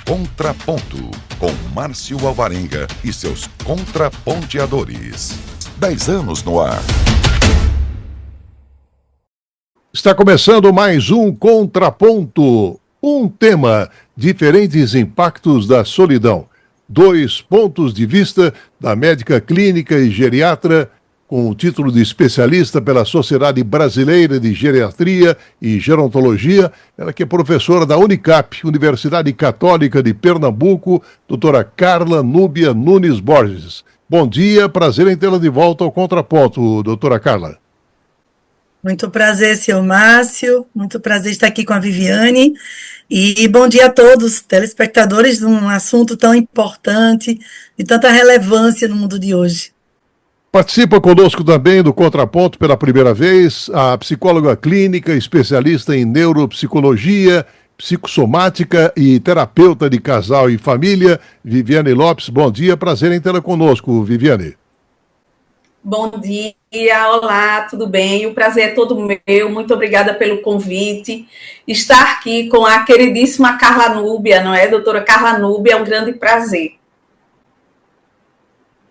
Contraponto, com Márcio Alvarenga e seus contraponteadores. 10 anos no ar. Está começando mais um Contraponto. Um tema: diferentes impactos da solidão. 2 pontos de vista da médica clínica e geriatra, com o título de especialista pela Sociedade Brasileira de Geriatria e Gerontologia, ela que é professora da Unicap, Universidade Católica de Pernambuco, doutora Carla Núbia Nunes Borges. Bom dia, prazer em tê-la de volta ao Contraponto, doutora Carla. Muito prazer, senhor Márcio, muito prazer estar aqui com a Viviane, e bom dia a todos, telespectadores de um assunto tão importante, de tanta relevância no mundo de hoje. Participa conosco também do Contraponto pela primeira vez a psicóloga clínica, especialista em neuropsicologia, psicossomática e terapeuta de casal e família, Viviane Lopes. Bom dia, prazer em tê-la conosco, Viviane. Bom dia, olá, tudo bem? O prazer é todo meu, muito obrigada pelo convite. Estar aqui com a queridíssima Carla Núbia, não é? Doutora Carla Núbia, é um grande prazer.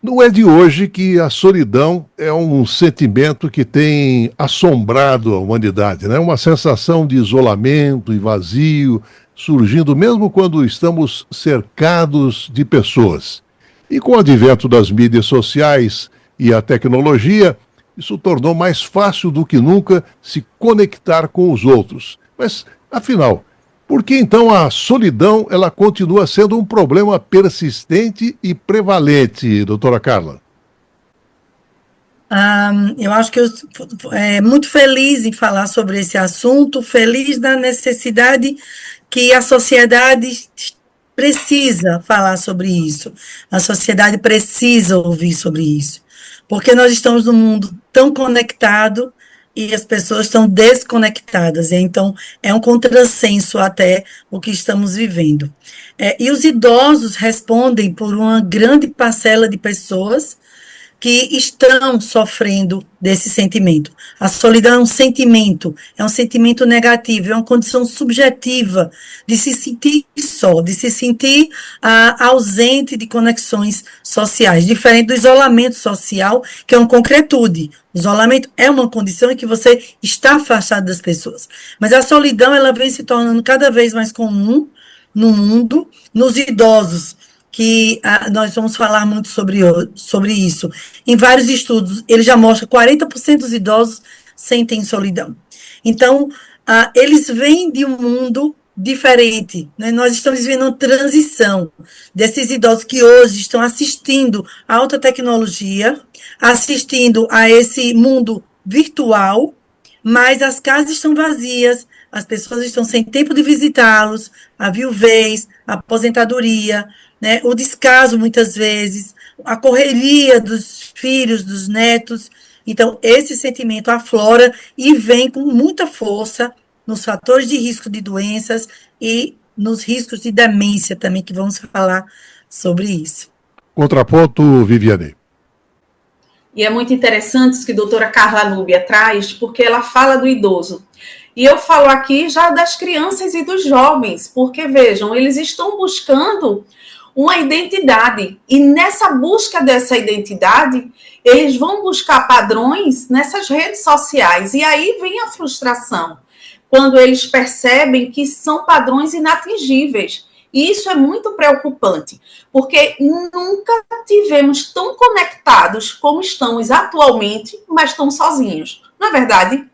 Não é de hoje que a solidão é um sentimento que tem assombrado a humanidade, né? Uma sensação de isolamento e vazio, surgindo mesmo quando estamos cercados de pessoas. E com o advento das mídias sociais e a tecnologia, isso tornou mais fácil do que nunca se conectar com os outros. Mas, afinal, por que então a solidão ela continua sendo um problema persistente e prevalente, doutora Carla? Eu acho que eu muito feliz em falar sobre esse assunto, feliz da necessidade que a sociedade precisa falar sobre isso. A sociedade precisa ouvir sobre isso. Porque nós estamos num mundo tão conectado e as pessoas estão desconectadas. Então, é um contrassenso até o que estamos vivendo. E os idosos respondem por uma grande parcela de pessoas que estão sofrendo desse sentimento. A solidão é um sentimento negativo, é uma condição subjetiva de se sentir só, de se sentir ausente de conexões sociais, diferente do isolamento social, que é uma concretude. O isolamento é uma condição em que você está afastado das pessoas. Mas a solidão, ela vem se tornando cada vez mais comum no mundo, nos idosos, que nós vamos falar muito sobre isso. Em vários estudos, ele já mostra que 40% dos idosos sentem solidão. Então, eles vêm de um mundo diferente, né? Nós estamos vivendo uma transição desses idosos que hoje estão assistindo a alta tecnologia, assistindo a esse mundo virtual, mas as casas estão vazias, as pessoas estão sem tempo de visitá-los, a viuvez, a aposentadoria, né, o descaso, muitas vezes, a correria dos filhos, dos netos. Então, esse sentimento aflora e vem com muita força nos fatores de risco de doenças e nos riscos de demência também, que vamos falar sobre isso. Contraponto, Viviane. E é muito interessante isso que a doutora Carla Núbia traz, porque ela fala do idoso. E eu falo aqui já das crianças e dos jovens, porque, vejam, eles estão buscando uma identidade, e nessa busca dessa identidade, eles vão buscar padrões nessas redes sociais, e aí vem a frustração, quando eles percebem que são padrões inatingíveis, e isso é muito preocupante, porque nunca tivemos tão conectados como estamos atualmente, mas tão sozinhos, não é verdade?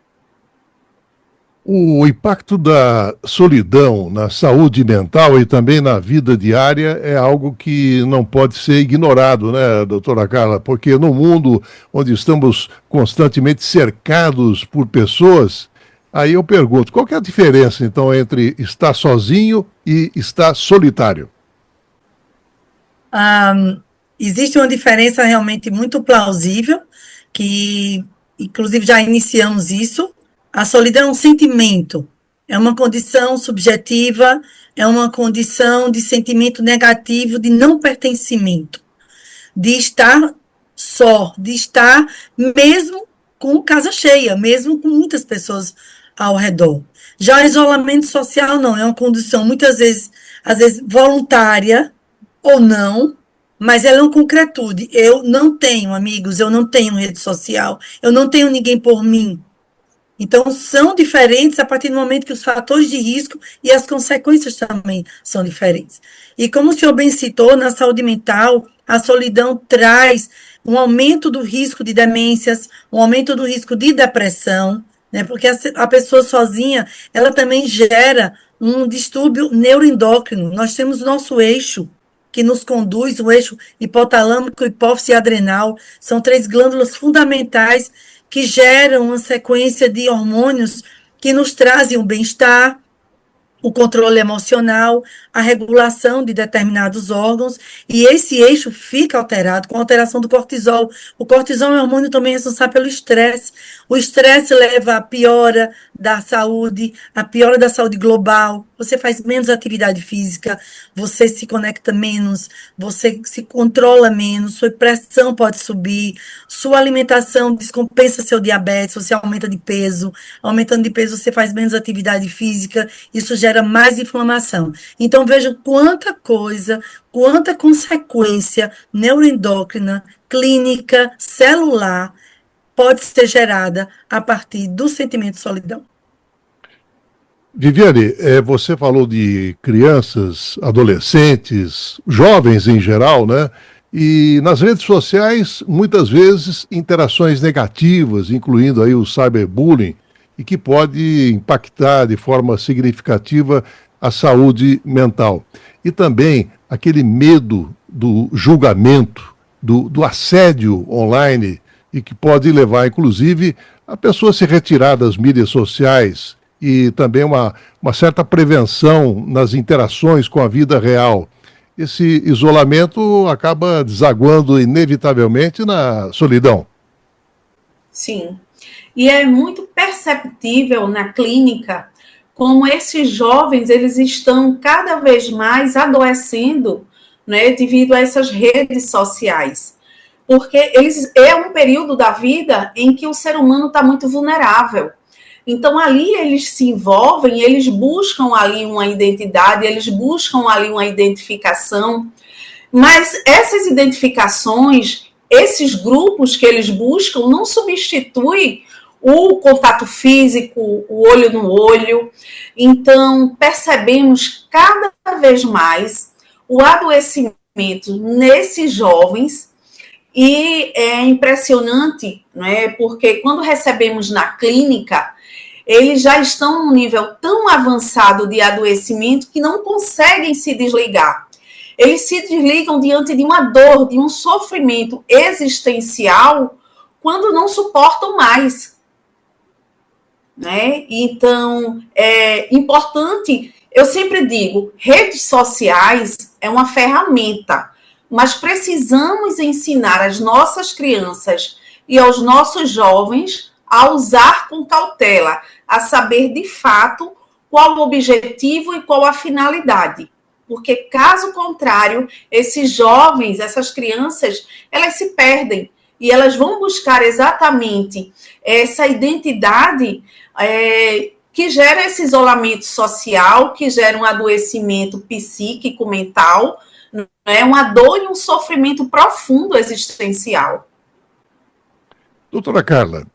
O impacto da solidão na saúde mental e também na vida diária é algo que não pode ser ignorado, né, doutora Carla? Porque no mundo onde estamos constantemente cercados por pessoas, aí eu pergunto, qual que é a diferença, então, entre estar sozinho e estar solitário? Existe uma diferença realmente muito plausível, que, inclusive, já iniciamos isso. A solidão é um sentimento, é uma condição subjetiva, é uma condição de sentimento negativo, de não pertencimento, de estar só, de estar mesmo com casa cheia, mesmo com muitas pessoas ao redor. Já o isolamento social não, é uma condição muitas vezes, às vezes voluntária ou não, mas ela é uma concretude. Eu não tenho amigos, eu não tenho rede social, eu não tenho ninguém por mim. Então, são diferentes a partir do momento que os fatores de risco e as consequências também são diferentes. E como o senhor bem citou, na saúde mental, a solidão traz um aumento do risco de demências, um aumento do risco de depressão, né? Porque a pessoa sozinha, ela também gera um distúrbio neuroendócrino. Nós temos o nosso eixo que nos conduz, o eixo hipotalâmico, hipófise e adrenal, são 3 glândulas fundamentais que geram uma sequência de hormônios que nos trazem o bem-estar, o controle emocional, a regulação de determinados órgãos, e esse eixo fica alterado com a alteração do cortisol. O cortisol é um hormônio também responsável pelo estresse. O estresse leva à piora da saúde global. Você faz menos atividade física, você se conecta menos, você se controla menos, sua pressão pode subir, sua alimentação descompensa seu diabetes, você aumenta de peso, aumentando de peso você faz menos atividade física, isso gera mais inflamação. Então, veja quanta coisa, quanta consequência neuroendócrina, clínica, celular, pode ser gerada a partir do sentimento de solidão. Viviane, você falou de crianças, adolescentes, jovens em geral, né? E nas redes sociais, muitas vezes, interações negativas, incluindo aí o cyberbullying, e que pode impactar de forma significativa a saúde mental. E também aquele medo do julgamento, do assédio online, e que pode levar, inclusive, a pessoa se retirar das mídias sociais e também uma certa prevenção nas interações com a vida real. Esse isolamento acaba desaguando inevitavelmente na solidão. Sim. E é muito perceptível na clínica como esses jovens eles estão cada vez mais adoecendo, né, devido a essas redes sociais. Porque é um período da vida em que o ser humano está muito vulnerável. Então, ali eles se envolvem, eles buscam ali uma identidade, eles buscam ali uma identificação, mas essas identificações, esses grupos que eles buscam, não substituem o contato físico, o olho no olho. Então, percebemos cada vez mais o adoecimento nesses jovens, e é impressionante, né, porque quando recebemos na clínica, eles já estão num nível tão avançado de adoecimento que não conseguem se desligar. Eles se desligam diante de uma dor, de um sofrimento existencial, quando não suportam mais. Né? Então, é importante, eu sempre digo, redes sociais é uma ferramenta, mas precisamos ensinar as nossas crianças e aos nossos jovens a usar com cautela, a saber de fato qual o objetivo e qual a finalidade. Porque, caso contrário, esses jovens, essas crianças, elas se perdem e elas vão buscar exatamente essa identidade que gera esse isolamento social, que gera um adoecimento psíquico, mental, né? Uma dor e um sofrimento profundo existencial. Doutora Carla,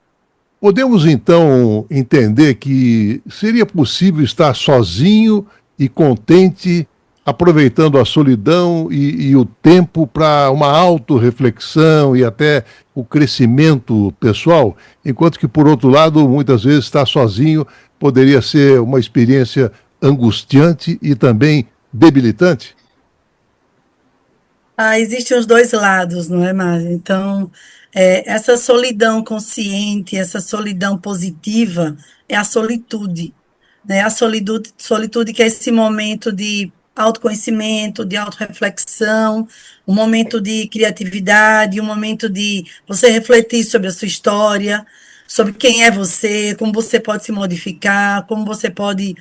podemos então entender que seria possível estar sozinho e contente, aproveitando a solidão e o tempo para uma autorreflexão e até o crescimento pessoal, enquanto que, por outro lado, muitas vezes estar sozinho poderia ser uma experiência angustiante e também debilitante? Existem os dois lados, não é, Mário? Então, essa solidão consciente, essa solidão positiva, é a solitude, né? A solitude que é esse momento de autoconhecimento, de autorreflexão, um momento de criatividade, um momento de você refletir sobre a sua história, sobre quem é você, como você pode se modificar, como você pode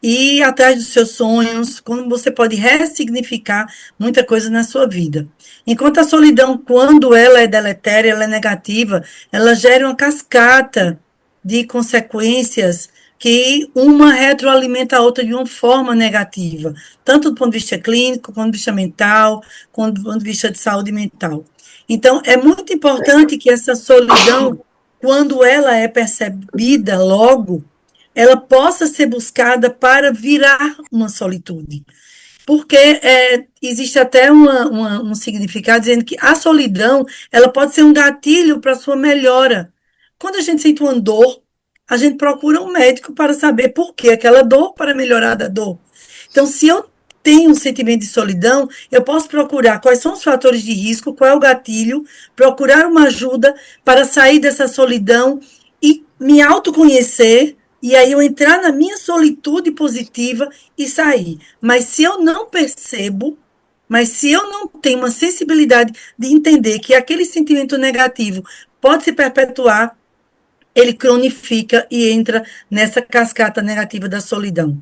ir atrás dos seus sonhos, como você pode ressignificar muita coisa na sua vida. Enquanto a solidão, quando ela é deletéria, ela é negativa, ela gera uma cascata de consequências que uma retroalimenta a outra de uma forma negativa, tanto do ponto de vista clínico, quanto do vista mental, quanto do ponto de vista de saúde mental. Então, é muito importante que essa solidão, quando ela é percebida logo, ela possa ser buscada para virar uma solitude. Porque existe até um significado dizendo que a solidão ela pode ser um gatilho para a sua melhora. Quando a gente sente uma dor, a gente procura um médico para saber por que aquela dor, para melhorar da dor. Então, se eu tenho um sentimento de solidão, eu posso procurar quais são os fatores de risco, qual é o gatilho, procurar uma ajuda para sair dessa solidão e me autoconhecer, e aí eu entrar na minha solitude positiva e sair. Mas se eu não percebo, mas se eu não tenho uma sensibilidade de entender que aquele sentimento negativo pode se perpetuar, ele cronifica e entra nessa cascata negativa da solidão.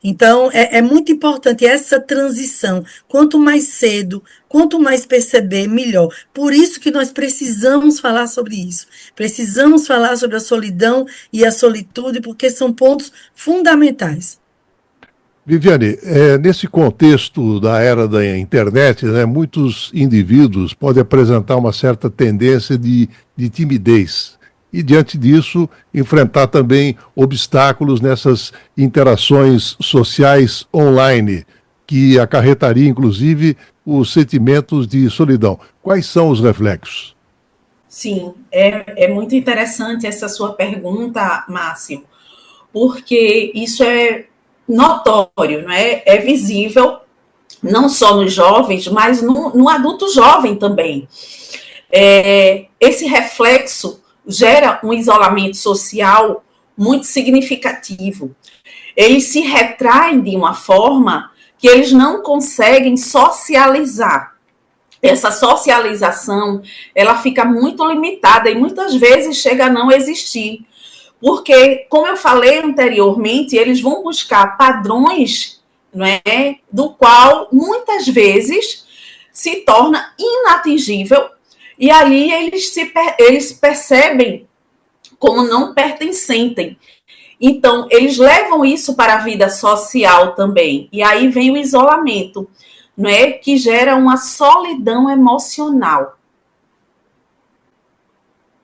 Então, é muito importante essa transição. Quanto mais cedo, quanto mais perceber, melhor. Por isso que nós precisamos falar sobre isso. Precisamos falar sobre a solidão e a solitude, porque são pontos fundamentais. Viviane, nesse contexto da era da internet, né, muitos indivíduos podem apresentar uma certa tendência de timidez. E, diante disso, enfrentar também obstáculos nessas interações sociais online, que acarretaria, inclusive, os sentimentos de solidão. Quais são os reflexos? Sim, é muito interessante essa sua pergunta, Márcio, porque isso é notório, não é? É visível, não só nos jovens, mas no adulto jovem também. Esse reflexo gera um isolamento social muito significativo. Eles se retraem de uma forma que eles não conseguem socializar. Essa socialização, ela fica muito limitada e muitas vezes chega a não existir. Porque, como eu falei anteriormente, eles vão buscar padrões, não é, do qual muitas vezes se torna inatingível. E aí eles percebem como não pertencentes. Então, eles levam isso para a vida social também. E aí vem o isolamento, não é? Que gera uma solidão emocional.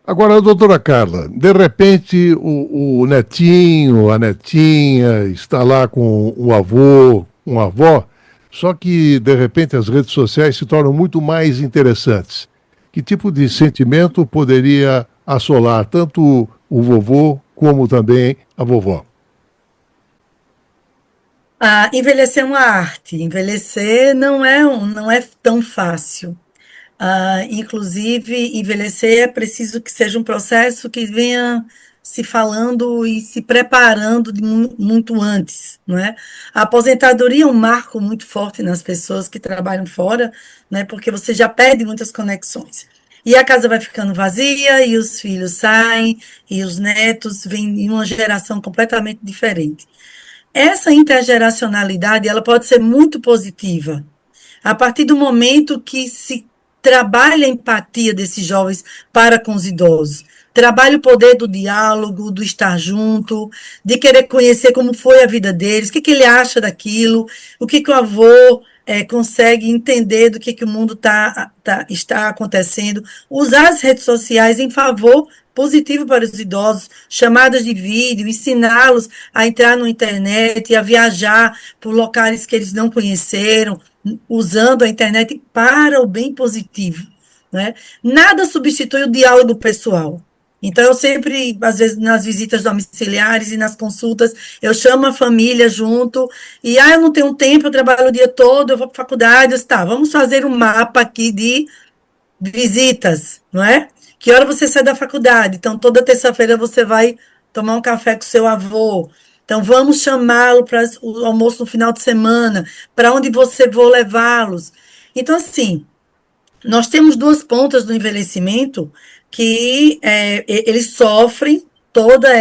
Agora, doutora Carla, de repente o netinho, a netinha está lá com o avô, com a avó, só que, de repente, as redes sociais se tornam muito mais interessantes. Que tipo de sentimento poderia assolar tanto o vovô como também a vovó? Envelhecer é uma arte. Envelhecer não é tão fácil. Inclusive, envelhecer é preciso que seja um processo que venha se falando e se preparando muito antes, não é? A aposentadoria é um marco muito forte nas pessoas que trabalham fora, né? Porque você já perde muitas conexões. E a casa vai ficando vazia, e os filhos saem, e os netos vêm em uma geração completamente diferente. Essa intergeracionalidade, ela pode ser muito positiva, a partir do momento que se trabalha a empatia desses jovens para com os idosos, trabalha o poder do diálogo, do estar junto, de querer conhecer como foi a vida deles, o que ele acha daquilo, o que o avô consegue entender do que o mundo está acontecendo, usar as redes sociais em favor positivo para os idosos, chamadas de vídeo, ensiná-los a entrar na internet e a viajar por locais que eles não conheceram, usando a internet para o bem positivo, né? Nada substitui o diálogo pessoal. Então, eu sempre, às vezes, nas visitas domiciliares e nas consultas, eu chamo a família junto, e, eu não tenho tempo, eu trabalho o dia todo, eu vou para a faculdade, tá, vamos fazer um mapa aqui de visitas, não é? Que hora você sai da faculdade? Então, toda terça-feira você vai tomar um café com seu avô. Então, vamos chamá-lo para o almoço no final de semana, para onde você vou levá-los. Então, assim, nós temos duas pontas do envelhecimento que eles sofrem toda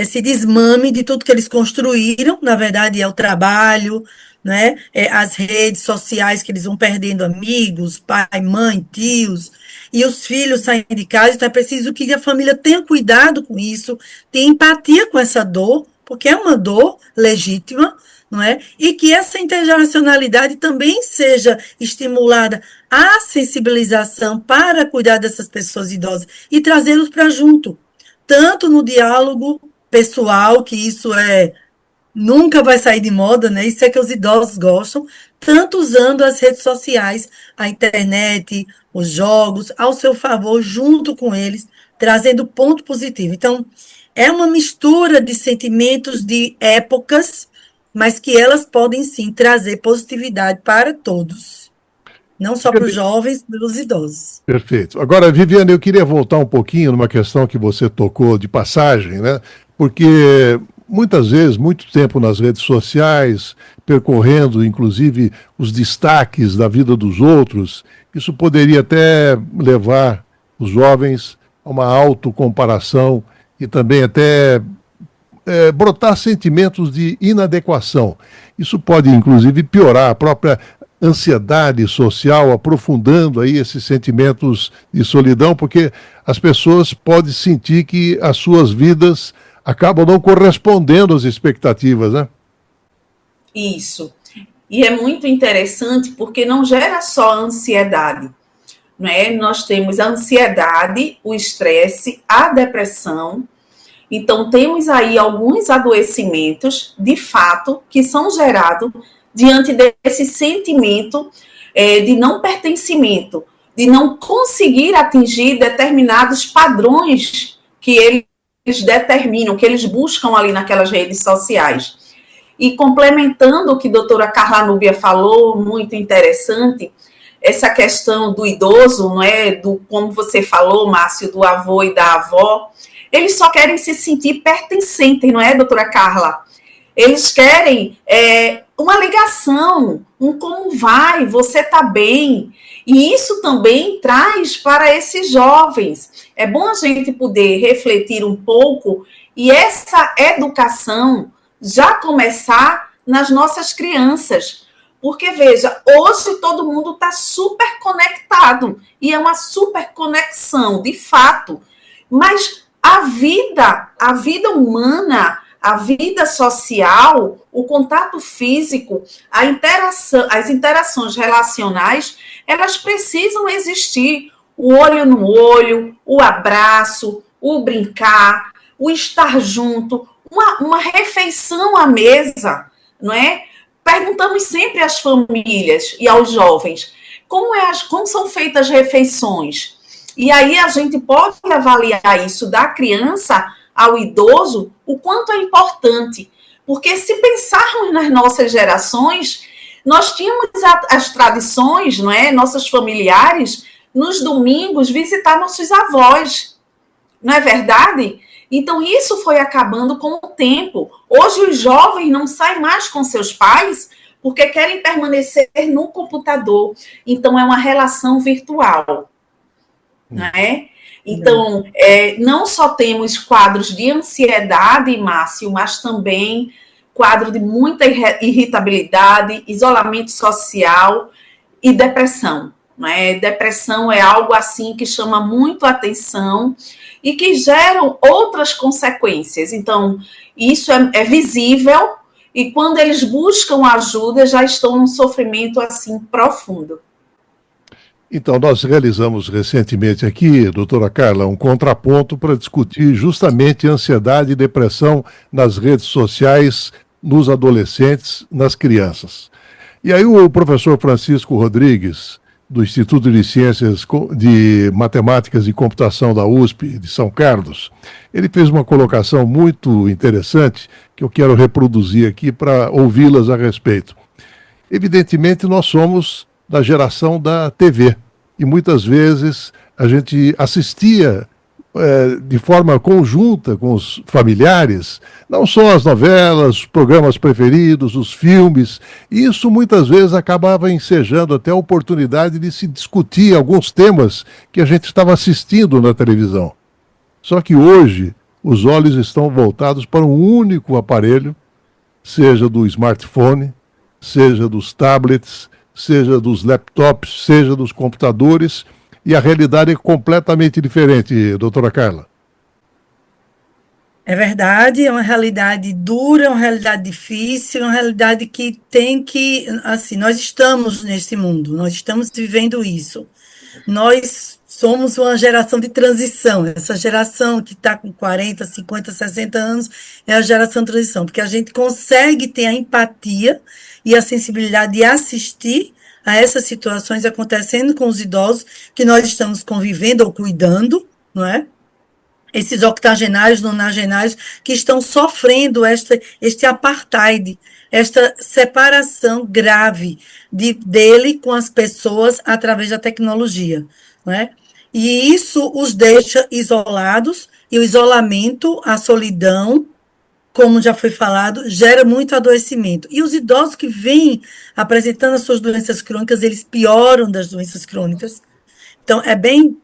esse desmame de tudo que eles construíram, na verdade é o trabalho, né? As redes sociais que eles vão perdendo amigos, pai, mãe, tios, e os filhos saem de casa, então é preciso que a família tenha cuidado com isso, tenha empatia com essa dor, porque é uma dor legítima, não é? E que essa intergeracionalidade também seja estimulada a sensibilização para cuidar dessas pessoas idosas e trazê-los para junto, tanto no diálogo pessoal, que isso nunca vai sair de moda, né? Isso é que os idosos gostam, tanto usando as redes sociais, a internet, os jogos, ao seu favor, junto com eles, trazendo ponto positivo. Então, é uma mistura de sentimentos de épocas, mas que elas podem sim trazer positividade para todos, não só para os jovens, para os idosos. Perfeito. Agora, Viviane, eu queria voltar um pouquinho numa questão que você tocou de passagem, né? Porque muitas vezes, muito tempo nas redes sociais, percorrendo inclusive os destaques da vida dos outros, isso poderia até levar os jovens a uma autocomparação e também até brotar sentimentos de inadequação. Isso pode, inclusive, piorar a própria ansiedade social, aprofundando aí esses sentimentos de solidão, porque as pessoas podem sentir que as suas vidas acabam não correspondendo às expectativas, né? Isso. E é muito interessante porque não gera só ansiedade, né? Nós temos a ansiedade, o estresse, a depressão. Então, temos aí alguns adoecimentos, de fato, que são gerados diante desse sentimento de não pertencimento, de não conseguir atingir determinados padrões que eles determinam, que eles buscam ali naquelas redes sociais. E complementando o que a doutora Carla Núbia falou, muito interessante, essa questão do idoso, não é? Como você falou, Márcio, do avô e da avó, eles só querem se sentir pertencentes, não é, doutora Carla? Eles querem uma ligação, como vai, você está bem. E isso também traz para esses jovens. É bom a gente poder refletir um pouco e essa educação já começar nas nossas crianças. Porque, veja, hoje todo mundo está super conectado. E é uma super conexão, de fato. Mas a vida humana, a vida social, o contato físico, as interações relacionais, elas precisam existir. O olho no olho, o abraço, o brincar, o estar junto, uma refeição à mesa, não é? Perguntamos sempre às famílias e aos jovens como são feitas as refeições. E aí a gente pode avaliar isso da criança ao idoso, o quanto é importante. Porque se pensarmos nas nossas gerações, nós tínhamos as tradições, não é? Nossos familiares, nos domingos, visitar nossos avós. Não é verdade? Então, isso foi acabando com o tempo. Hoje, os jovens não saem mais com seus pais porque querem permanecer no computador. Então, é uma relação virtual. Não é? Então, não só temos quadros de ansiedade, Márcio, mas também quadro de muita irritabilidade, isolamento social e depressão. Não é? Depressão é algo assim que chama muito a atenção e que geram outras consequências. Então, isso é visível e quando eles buscam ajuda, já estão num sofrimento assim profundo. Então, nós realizamos recentemente aqui, doutora Carla, um contraponto para discutir justamente ansiedade e depressão nas redes sociais, nos adolescentes, nas crianças. E aí o professor Francisco Rodrigues, do Instituto de Ciências de Matemáticas e Computação da USP de São Carlos, ele fez uma colocação muito interessante que eu quero reproduzir aqui para ouvi-las a respeito. Evidentemente, nós somos da geração da TV e muitas vezes a gente assistia de forma conjunta com os familiares, não só as novelas, os programas preferidos, os filmes, e isso muitas vezes acabava ensejando até a oportunidade de se discutir alguns temas que a gente estava assistindo na televisão. Só que hoje, os olhos estão voltados para um único aparelho, seja do smartphone, seja dos tablets, seja dos laptops, seja dos computadores, e a realidade é completamente diferente, doutora Carla. É verdade, é uma realidade dura, é uma realidade difícil, é uma realidade que tem que, assim, nós estamos nesse mundo, nós estamos vivendo isso. Nós somos uma geração de transição, essa geração que está com 40, 50, 60 anos é a geração de transição, porque a gente consegue ter a empatia e a sensibilidade de assistir a essas situações acontecendo com os idosos que nós estamos convivendo ou cuidando, não é? Esses octogenários, nonagenários, que estão sofrendo este apartheid, esta separação grave dele com as pessoas através da tecnologia, não é? E isso os deixa isolados, e o isolamento, a solidão, como já foi falado, gera muito adoecimento. E os idosos que vêm apresentando as suas doenças crônicas, eles pioram das doenças crônicas. Então, é bem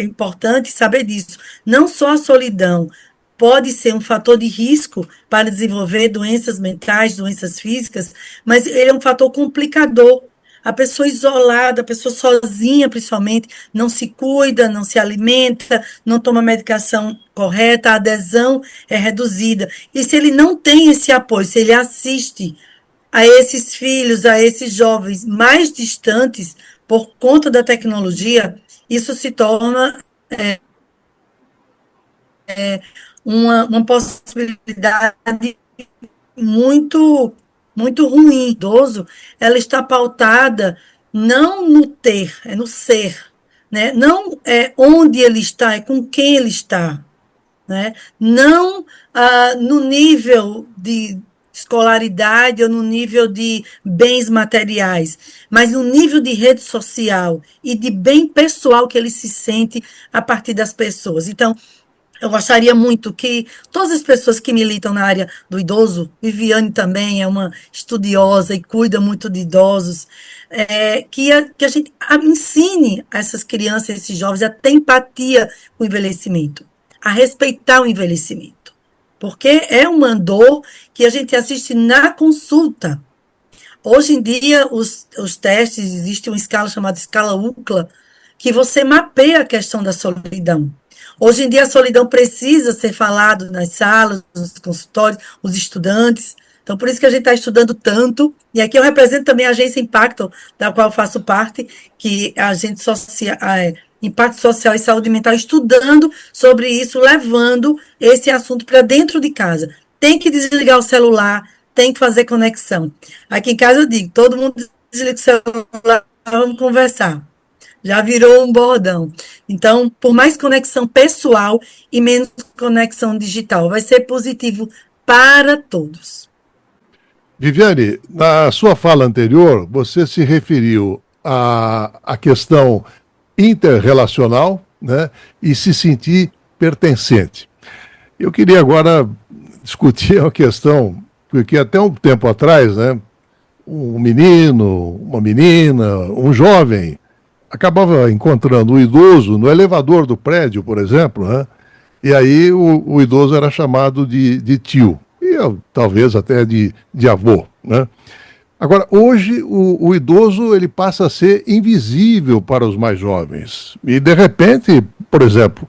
importante saber disso. Não só a solidão pode ser um fator de risco para desenvolver doenças mentais, doenças físicas, mas ele é um fator complicador. A pessoa isolada, a pessoa sozinha, principalmente, não se cuida, não se alimenta, não toma a medicação correta, a adesão é reduzida. E se ele não tem esse apoio, se ele assiste a esses filhos, a esses jovens mais distantes por conta da tecnologia, isso se torna uma possibilidade muito, muito ruim. Idoso, ela está pautada não no ter, é no ser, né? Não é onde ele está, é com quem ele está, né? Não no nível de escolaridade ou no nível de bens materiais, mas no nível de rede social e de bem pessoal que ele se sente a partir das pessoas. Então, eu gostaria muito que todas as pessoas que militam na área do idoso, Viviane também é uma estudiosa e cuida muito de idosos, que a gente ensine a essas crianças, a esses jovens, a ter empatia com o envelhecimento, a respeitar o envelhecimento. Porque é uma dor que a gente assiste na consulta. Hoje em dia, os testes, existe uma escala chamada escala UCLA, que você mapeia a questão da solidão. Hoje em dia, a solidão precisa ser falado nas salas, nos consultórios, os estudantes. Então, por isso que a gente está estudando tanto. E aqui eu represento também a Agência Impacto, da qual eu faço parte, que é a Agente Social, Impacto Social e Saúde Mental, estudando sobre isso, levando esse assunto para dentro de casa. Tem que desligar o celular, tem que fazer conexão. Aqui em casa eu digo, todo mundo desliga o celular, vamos conversar. Já virou um bordão. Então, por mais conexão pessoal e menos conexão digital, vai ser positivo para todos. Viviane, na sua fala anterior, você se referiu à questão interrelacional, né, e se sentir pertencente. Eu queria agora discutir a questão, porque até um tempo atrás, né, um menino, uma menina, um jovem, acabava encontrando o idoso no elevador do prédio, por exemplo, né, e aí o idoso era chamado de tio, e talvez até de avô, né? Agora, hoje, o idoso ele passa a ser invisível para os mais jovens. E, de repente, por exemplo,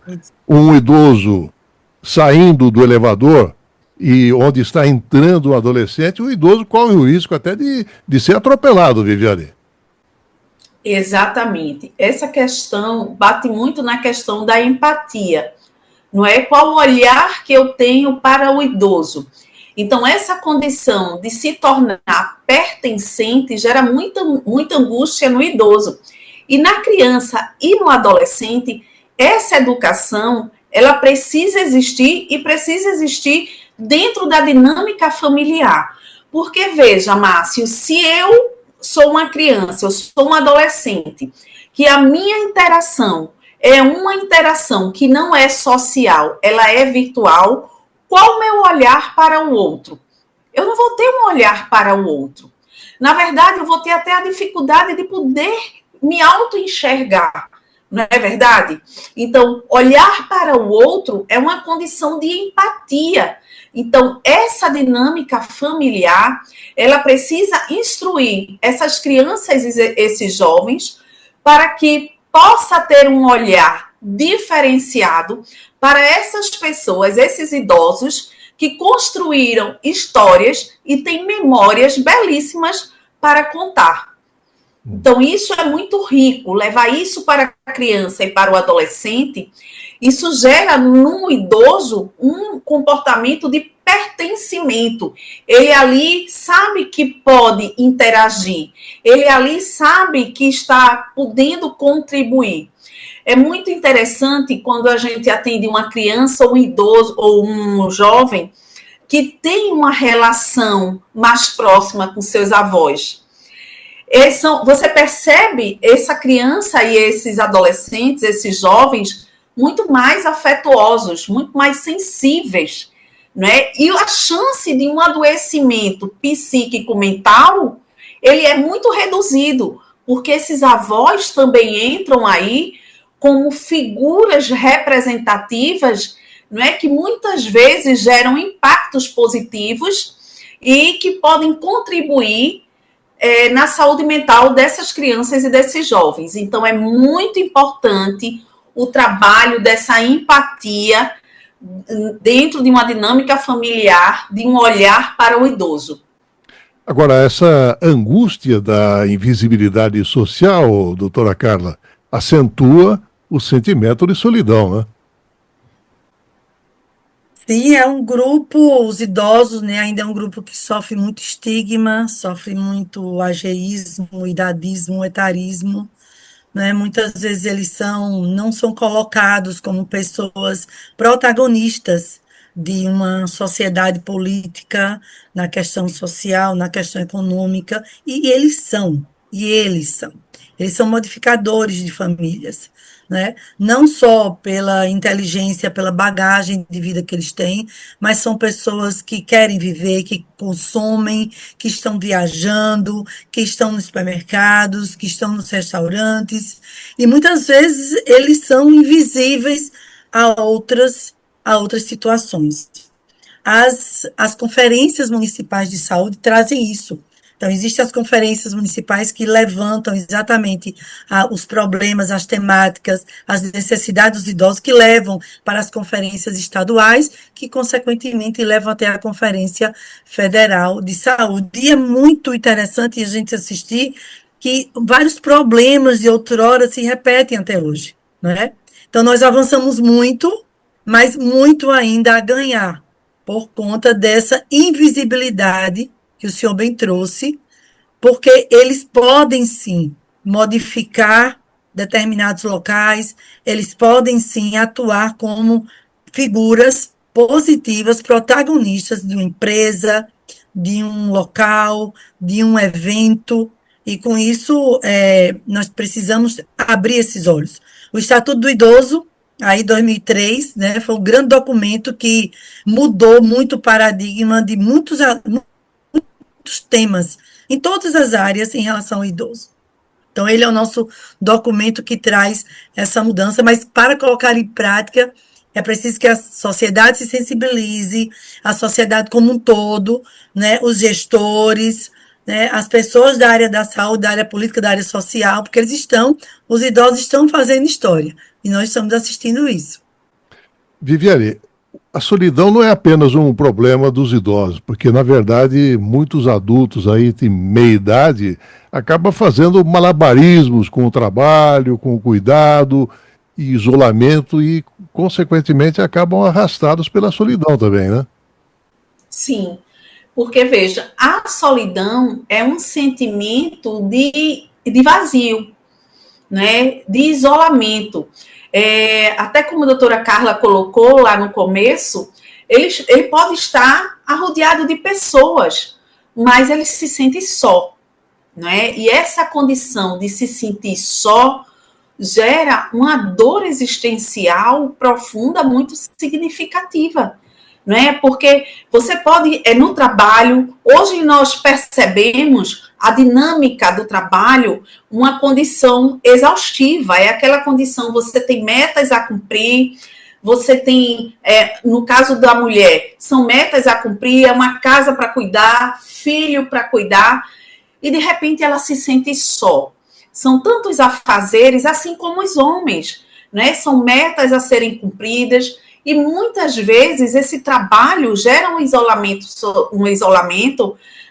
um idoso saindo do elevador e onde está entrando um adolescente, o idoso corre o risco até de ser atropelado, Viviane. Exatamente. Essa questão bate muito na questão da empatia, não é? Qual o olhar que eu tenho para o idoso? Então, essa condição de se tornar pertencente gera muita angústia no idoso. E na criança e no adolescente, essa educação, ela precisa existir e precisa existir dentro da dinâmica familiar. Porque, veja, Márcio, se eu sou uma criança, eu sou um adolescente, que a minha interação é uma interação que não é social, ela é virtual, qual o meu olhar para o outro? Eu não vou ter um olhar para o outro. Na verdade, eu vou ter até a dificuldade de poder me auto-enxergar, não é verdade? Então, olhar para o outro é uma condição de empatia. Então, essa dinâmica familiar, ela precisa instruir essas crianças e esses jovens para que possa ter um olhar diferenciado para essas pessoas, esses idosos que construíram histórias e têm memórias belíssimas para contar. Então, isso é muito rico. Levar isso para a criança e para o adolescente, isso gera no idoso um comportamento de pertencimento. Ele ali sabe que pode interagir. Ele ali sabe que está podendo contribuir. É muito interessante quando a gente atende uma criança, ou um idoso, ou um jovem que tem uma relação mais próxima com seus avós. Você percebe essa criança e esses adolescentes, esses jovens, muito mais afetuosos, muito mais sensíveis, né? E a chance de um adoecimento psíquico mental, ele é muito reduzido, porque esses avós também entram aí como figuras representativas, não é, que muitas vezes geram impactos positivos e que podem contribuir na saúde mental dessas crianças e desses jovens. Então, é muito importante o trabalho dessa empatia dentro de uma dinâmica familiar, de um olhar para o idoso. Agora, essa angústia da invisibilidade social, doutora Carla, acentua o sentimento de solidão, né? Sim, é um grupo, os idosos, né, ainda é um grupo que sofre muito estigma, sofre muito ageísmo, idadismo, etarismo, né? Muitas vezes eles não são colocados como pessoas protagonistas de uma sociedade política, na questão social, na questão econômica, e eles são. Eles são modificadores de famílias, né? Não só pela inteligência, pela bagagem de vida que eles têm, mas são pessoas que querem viver, que consomem, que estão viajando, que estão nos supermercados, que estão nos restaurantes, e muitas vezes eles são invisíveis a outras situações. As conferências municipais de saúde trazem isso. Então, existem as conferências municipais que levantam exatamente os problemas, as temáticas, as necessidades dos idosos, que levam para as conferências estaduais, que, consequentemente, levam até a Conferência Federal de Saúde. E é muito interessante a gente assistir que vários problemas de outrora se repetem até hoje, né? Então, nós avançamos muito, mas muito ainda a ganhar, por conta dessa invisibilidade que o senhor bem trouxe, porque eles podem, sim, modificar determinados locais, eles podem, sim, atuar como figuras positivas, protagonistas de uma empresa, de um local, de um evento, e com isso nós precisamos abrir esses olhos. O Estatuto do Idoso, aí 2003, né, foi um grande documento que mudou muito o paradigma de muitos temas, em todas as áreas em relação ao idoso. Então, ele é o nosso documento que traz essa mudança, mas para colocar em prática, é preciso que a sociedade se sensibilize, a sociedade como um todo, né, os gestores, né, as pessoas da área da saúde, da área política, da área social, porque os idosos estão fazendo história, e nós estamos assistindo isso. Viviane, a solidão não é apenas um problema dos idosos, porque, na verdade, muitos adultos aí de meia idade acabam fazendo malabarismos com o trabalho, com o cuidado e isolamento e, consequentemente, acabam arrastados pela solidão também, né? Sim, porque, veja, a solidão é um sentimento de vazio, né? De isolamento. Até como a doutora Carla colocou lá no começo, ele pode estar arrodeado de pessoas, mas ele se sente só, né? E essa condição de se sentir só gera uma dor existencial profunda, muito significativa, não é? Porque você pode, no trabalho, hoje nós percebemos a dinâmica do trabalho uma condição exaustiva, é aquela condição, você tem metas a cumprir, você tem, no caso da mulher, são metas a cumprir, é uma casa para cuidar, filho para cuidar, e de repente ela se sente só. São tantos afazeres, assim como os homens, né? São metas a serem cumpridas, e muitas vezes esse trabalho gera um isolamento,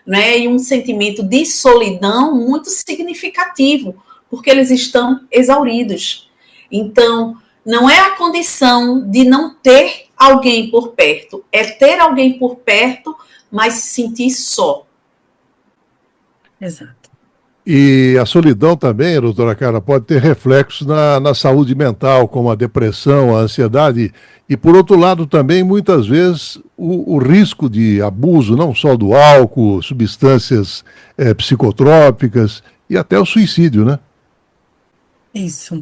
né? E um sentimento de solidão muito significativo, porque eles estão exauridos. Então, não é a condição de não ter alguém por perto, é ter alguém por perto, mas se sentir só. Exato. E a solidão também, doutora Carla, pode ter reflexos na saúde mental, como a depressão, a ansiedade, e por outro lado também, muitas vezes, o risco de abuso, não só do álcool, substâncias psicotrópicas e até o suicídio, né? Isso.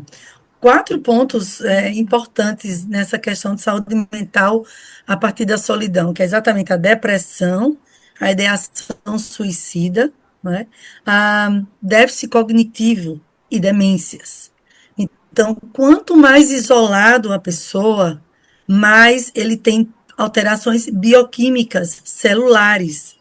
4 pontos importantes nessa questão de saúde mental a partir da solidão, que é exatamente a depressão, a ideação suicida, né? A déficit cognitivo e demências. Então, quanto mais isolado a pessoa, mais ele tem alterações bioquímicas celulares.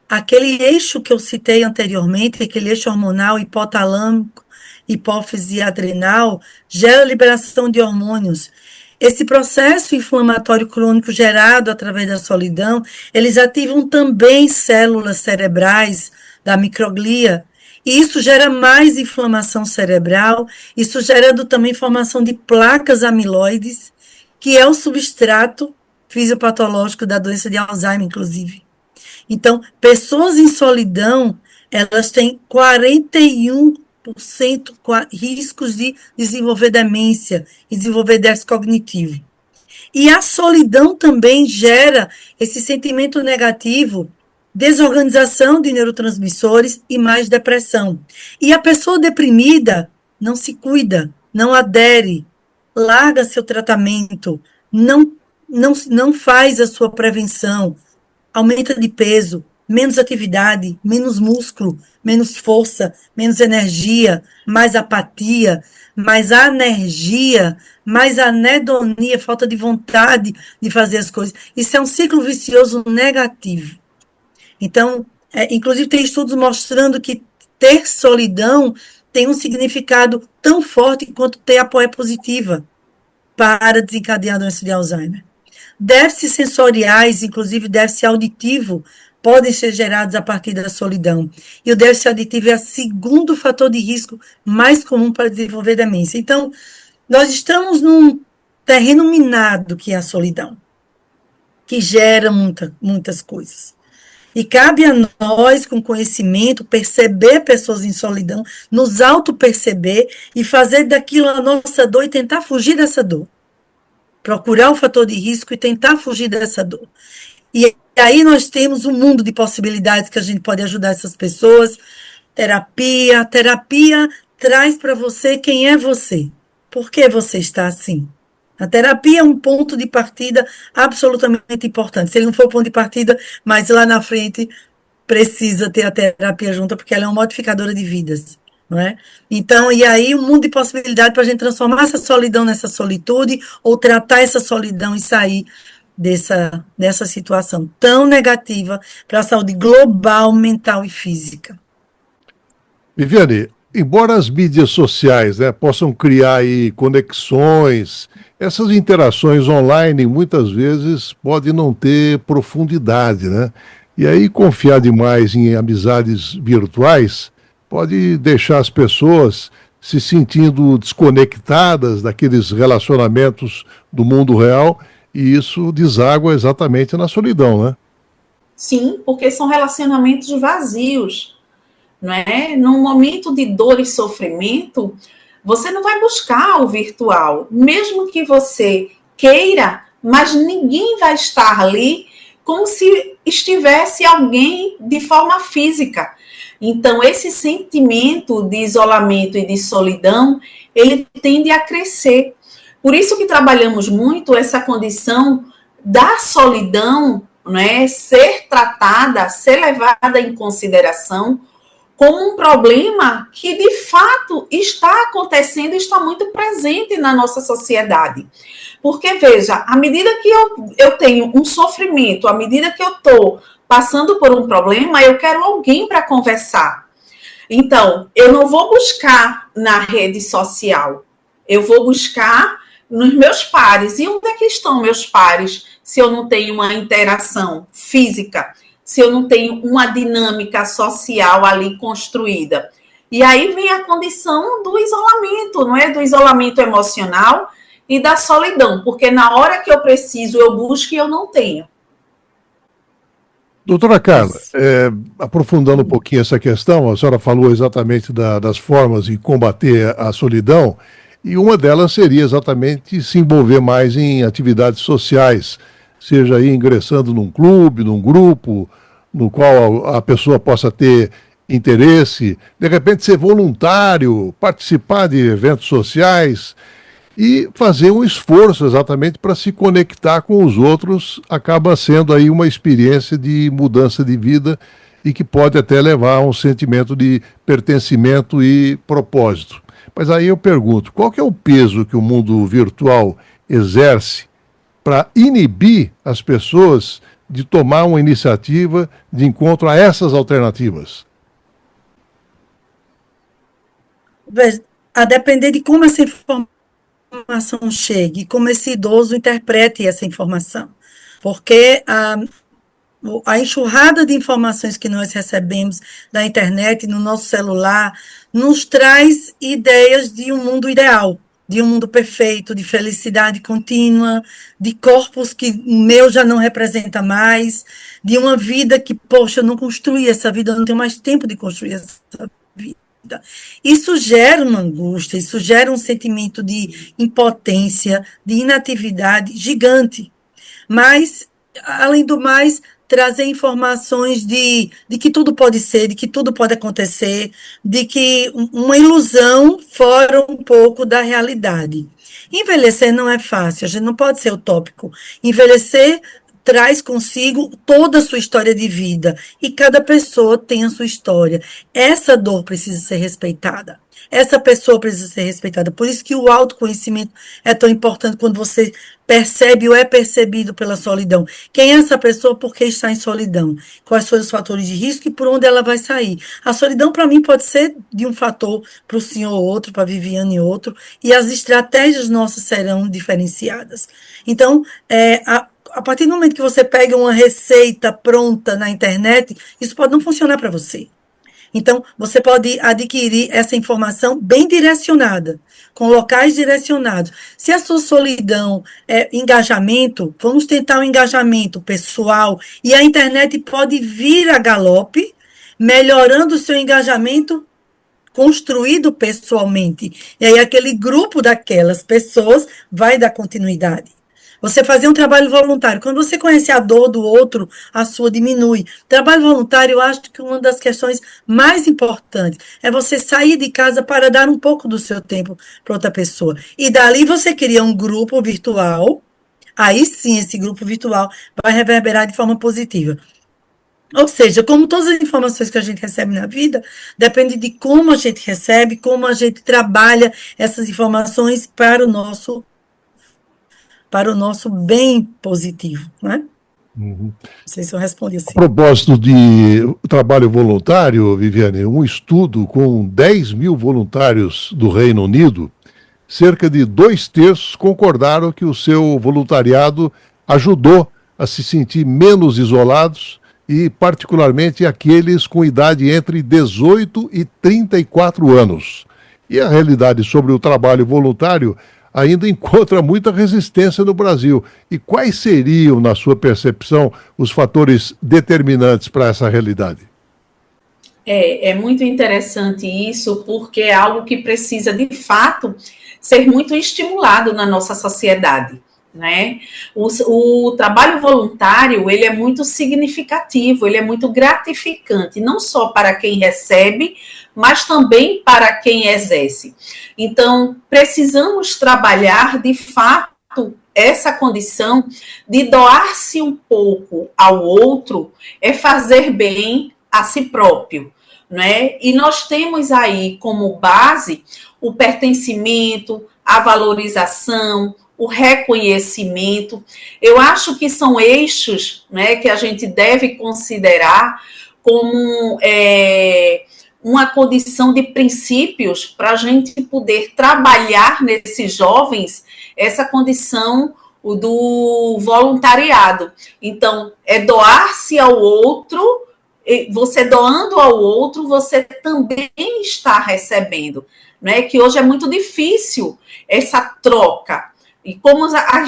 Aquele eixo que eu citei anteriormente, aquele eixo hormonal hipotalâmico, hipófise adrenal, gera liberação de hormônios. Esse processo inflamatório crônico gerado através da solidão, eles ativam também células cerebrais da microglia, e isso gera mais inflamação cerebral, isso gerando também formação de placas amiloides, que é o substrato fisiopatológico da doença de Alzheimer, inclusive. Então, pessoas em solidão, elas têm 41% riscos de desenvolver demência e desenvolver déficit cognitivo. E a solidão também gera esse sentimento negativo, desorganização de neurotransmissores e mais depressão. E a pessoa deprimida não se cuida, não adere, larga seu tratamento, não faz a sua prevenção, aumenta de peso, menos atividade, menos músculo, menos força, menos energia, mais apatia, mais anergia, mais anedonia, falta de vontade de fazer as coisas. Isso é um ciclo vicioso negativo. Então, inclusive tem estudos mostrando que ter solidão tem um significado tão forte quanto ter a poé positiva para desencadear a doença de Alzheimer. Déficits sensoriais, inclusive déficit auditivo, podem ser gerados a partir da solidão. E o déficit auditivo é o segundo fator de risco mais comum para desenvolver demência. Então, nós estamos num terreno minado que é a solidão, que gera muitas coisas. E cabe a nós, com conhecimento, perceber pessoas em solidão, nos auto-perceber e fazer daquilo a nossa dor e tentar fugir dessa dor. Procurar o fator de risco e tentar fugir dessa dor. E aí nós temos um mundo de possibilidades que a gente pode ajudar essas pessoas. Terapia traz para você quem é você. Por que você está assim? A terapia é um ponto de partida absolutamente importante. Se ele não for o ponto de partida, mas lá na frente precisa ter a terapia junto, porque ela é uma modificadora de vidas. Não é? Então, e aí um mundo de possibilidade para a gente transformar essa solidão nessa solitude, ou tratar essa solidão e sair dessa situação tão negativa para a saúde global, mental e física. Viviane, embora as mídias sociais, né, possam criar aí conexões, essas interações online muitas vezes podem não ter profundidade, né? E aí confiar demais em amizades virtuais pode deixar as pessoas se sentindo desconectadas daqueles relacionamentos do mundo real, e isso deságua exatamente na solidão, né? Sim, porque são relacionamentos vazios, não é? Num momento de dor e sofrimento, você não vai buscar o virtual, mesmo que você queira, mas ninguém vai estar ali como se estivesse alguém de forma física. Então, esse sentimento de isolamento e de solidão, ele tende a crescer. Por isso que trabalhamos muito essa condição da solidão, né, ser tratada, ser levada em consideração como um problema que, de fato, está acontecendo e está muito presente na nossa sociedade. Porque, veja, à medida que eu tenho um sofrimento, à medida que eu estou passando por um problema, eu quero alguém para conversar. Então, eu não vou buscar na rede social, eu vou buscar nos meus pares. E onde é que estão meus pares se eu não tenho uma interação física, se eu não tenho uma dinâmica social ali construída? E aí vem a condição do isolamento, não é? Do isolamento emocional e da solidão, porque na hora que eu preciso, eu busco e eu não tenho. Doutora Carla, aprofundando um pouquinho essa questão, a senhora falou exatamente das formas de combater a solidão, e uma delas seria exatamente se envolver mais em atividades sociais, seja aí ingressando num clube, num grupo, no qual a pessoa possa ter interesse, de repente ser voluntário, participar de eventos sociais e fazer um esforço exatamente para se conectar com os outros, acaba sendo aí uma experiência de mudança de vida e que pode até levar a um sentimento de pertencimento e propósito. Mas aí eu pergunto, qual que é o peso que o mundo virtual exerce para inibir as pessoas de tomar uma iniciativa de encontro a essas alternativas? A depender de como essa informação chegue, como esse idoso interprete essa informação. Porque a enxurrada de informações que nós recebemos da internet, no nosso celular, nos traz ideias de um mundo ideal, de um mundo perfeito, de felicidade contínua, de corpos que o meu já não representa mais, de uma vida que, poxa, eu não construí essa vida, eu não tenho mais tempo de construir essa vida. Isso gera uma angústia, isso gera um sentimento de impotência, de inatividade gigante. Mas, além do mais, trazer informações de que tudo pode ser, de que tudo pode acontecer, de que uma ilusão fora um pouco da realidade. Envelhecer não é fácil, a gente não pode ser utópico. Envelhecer traz consigo toda a sua história de vida, e cada pessoa tem a sua história. Essa dor precisa ser respeitada. Essa pessoa precisa ser respeitada. Por isso que o autoconhecimento é tão importante quando você percebe ou é percebido pela solidão. Quem é essa pessoa? Por que está em solidão? Quais são os fatores de risco e por onde ela vai sair? A solidão, para mim, pode ser de um fator para o senhor outro, para a Viviane outro, e as estratégias nossas serão diferenciadas. Então, a partir do momento que você pega uma receita pronta na internet, isso pode não funcionar para você. Então, você pode adquirir essa informação bem direcionada, com locais direcionados. Se a sua solidão é engajamento, vamos tentar um engajamento pessoal, e a internet pode vir a galope, melhorando o seu engajamento construído pessoalmente. E aí aquele grupo daquelas pessoas vai dar continuidade. Você fazer um trabalho voluntário. Quando você conhece a dor do outro, a sua diminui. Trabalho voluntário, eu acho que uma das questões mais importantes é você sair de casa para dar um pouco do seu tempo para outra pessoa. E dali você cria um grupo virtual. Aí sim, esse grupo virtual vai reverberar de forma positiva. Ou seja, como todas as informações que a gente recebe na vida, depende de como a gente recebe, como a gente trabalha essas informações para o nosso bem positivo, né? Não sei se eu respondi assim. A propósito de trabalho voluntário, Viviane, um estudo com 10 mil voluntários do Reino Unido, cerca de 2/3 concordaram que o seu voluntariado ajudou a se sentir menos isolados, e particularmente aqueles com idade entre 18 e 34 anos. E a realidade sobre o trabalho voluntário ainda encontra muita resistência no Brasil. E quais seriam, na sua percepção, os fatores determinantes para essa realidade? É muito interessante isso, porque é algo que precisa, de fato, ser muito estimulado na nossa sociedade, né? O trabalho voluntário, ele é muito significativo, ele é muito gratificante, não só para quem recebe, mas também para quem exerce. Então, precisamos trabalhar, de fato, essa condição de doar-se um pouco ao outro, é fazer bem a si próprio. né? E nós temos aí como base o pertencimento, a valorização, o reconhecimento. Eu acho que são eixos, né, que a gente deve considerar como uma condição de princípios para a gente poder trabalhar nesses jovens essa condição do voluntariado. Então, é doar-se ao outro, você doando ao outro, você também está recebendo, né? Que hoje é muito difícil essa troca. E como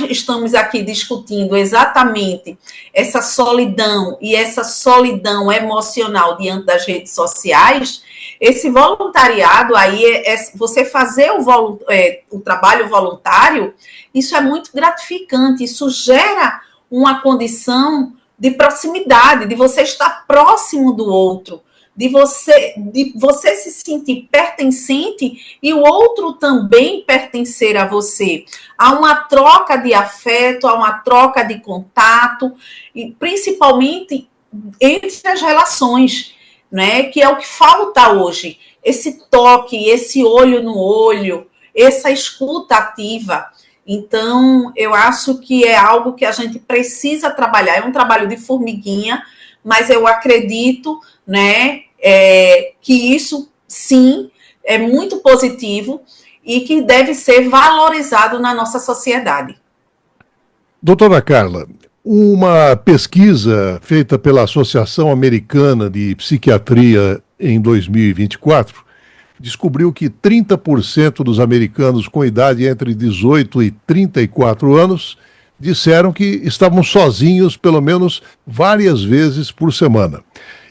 estamos aqui discutindo exatamente essa solidão e essa solidão emocional diante das redes sociais, esse voluntariado aí, você fazer o trabalho voluntário, isso é muito gratificante, isso gera uma condição de proximidade, de você estar próximo do outro, de você se sentir pertencente e o outro também pertencer a você. Há uma troca de afeto, há uma troca de contato, e principalmente entre as relações, né, que é o que falta hoje. Esse toque, esse olho no olho, essa escuta ativa. Então, eu acho que é algo que a gente precisa trabalhar. É um trabalho de formiguinha, mas eu acredito, né, que isso, sim, é muito positivo e que deve ser valorizado na nossa sociedade. Doutora Carla, uma pesquisa feita pela Associação Americana de Psiquiatria em 2024 descobriu que 30% dos americanos com idade entre 18 e 34 anos disseram que estavam sozinhos pelo menos várias vezes por semana.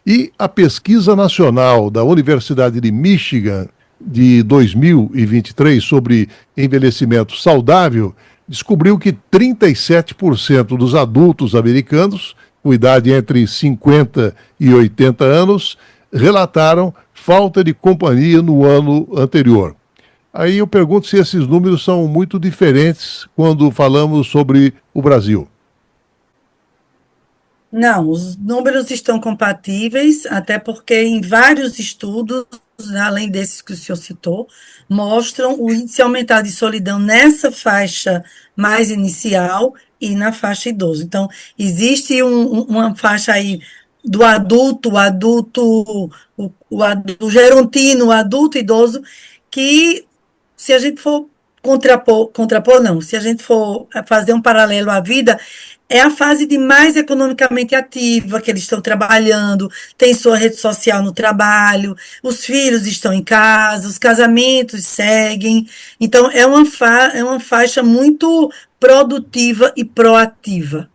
E a pesquisa nacional da Universidade de Michigan de 2023 sobre envelhecimento saudável descobriu que 37% dos adultos americanos, com idade entre 50 e 80 anos, relataram falta de companhia no ano anterior. Aí eu pergunto se esses números são muito diferentes quando falamos sobre o Brasil. Não, os números estão compatíveis, até porque em vários estudos, além desses que o senhor citou, mostram o índice aumentado de solidão nessa faixa mais inicial e na faixa idoso. Então, existe uma faixa aí do adulto, o gerontino, o adulto idoso, que se a gente for contrapor não, se a gente for fazer um paralelo à vida, é a fase de mais economicamente ativa, que eles estão trabalhando, tem sua rede social no trabalho, os filhos estão em casa, os casamentos seguem. Então, é uma faixa muito produtiva e proativa,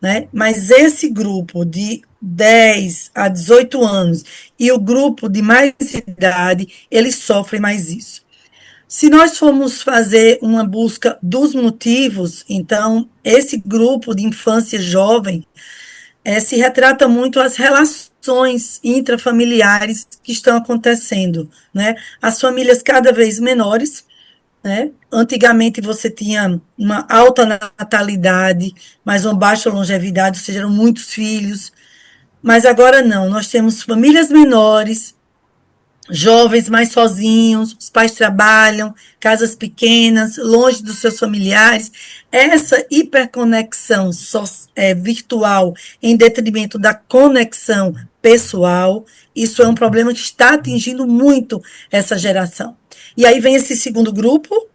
né? Mas esse grupo de 10 a 18 anos e o grupo de mais idade, eles sofrem mais isso. Se nós formos fazer uma busca dos motivos, então, esse grupo de infância jovem se retrata muito as relações intrafamiliares que estão acontecendo, né? As famílias cada vez menores, né? Antigamente você tinha uma alta natalidade, mas uma baixa longevidade, ou seja, eram muitos filhos, mas agora não, nós temos famílias menores, jovens mais sozinhos, os pais trabalham, casas pequenas, longe dos seus familiares. Essa hiperconexão virtual em detrimento da conexão pessoal, isso é um problema que está atingindo muito essa geração. E aí vem esse segundo grupo,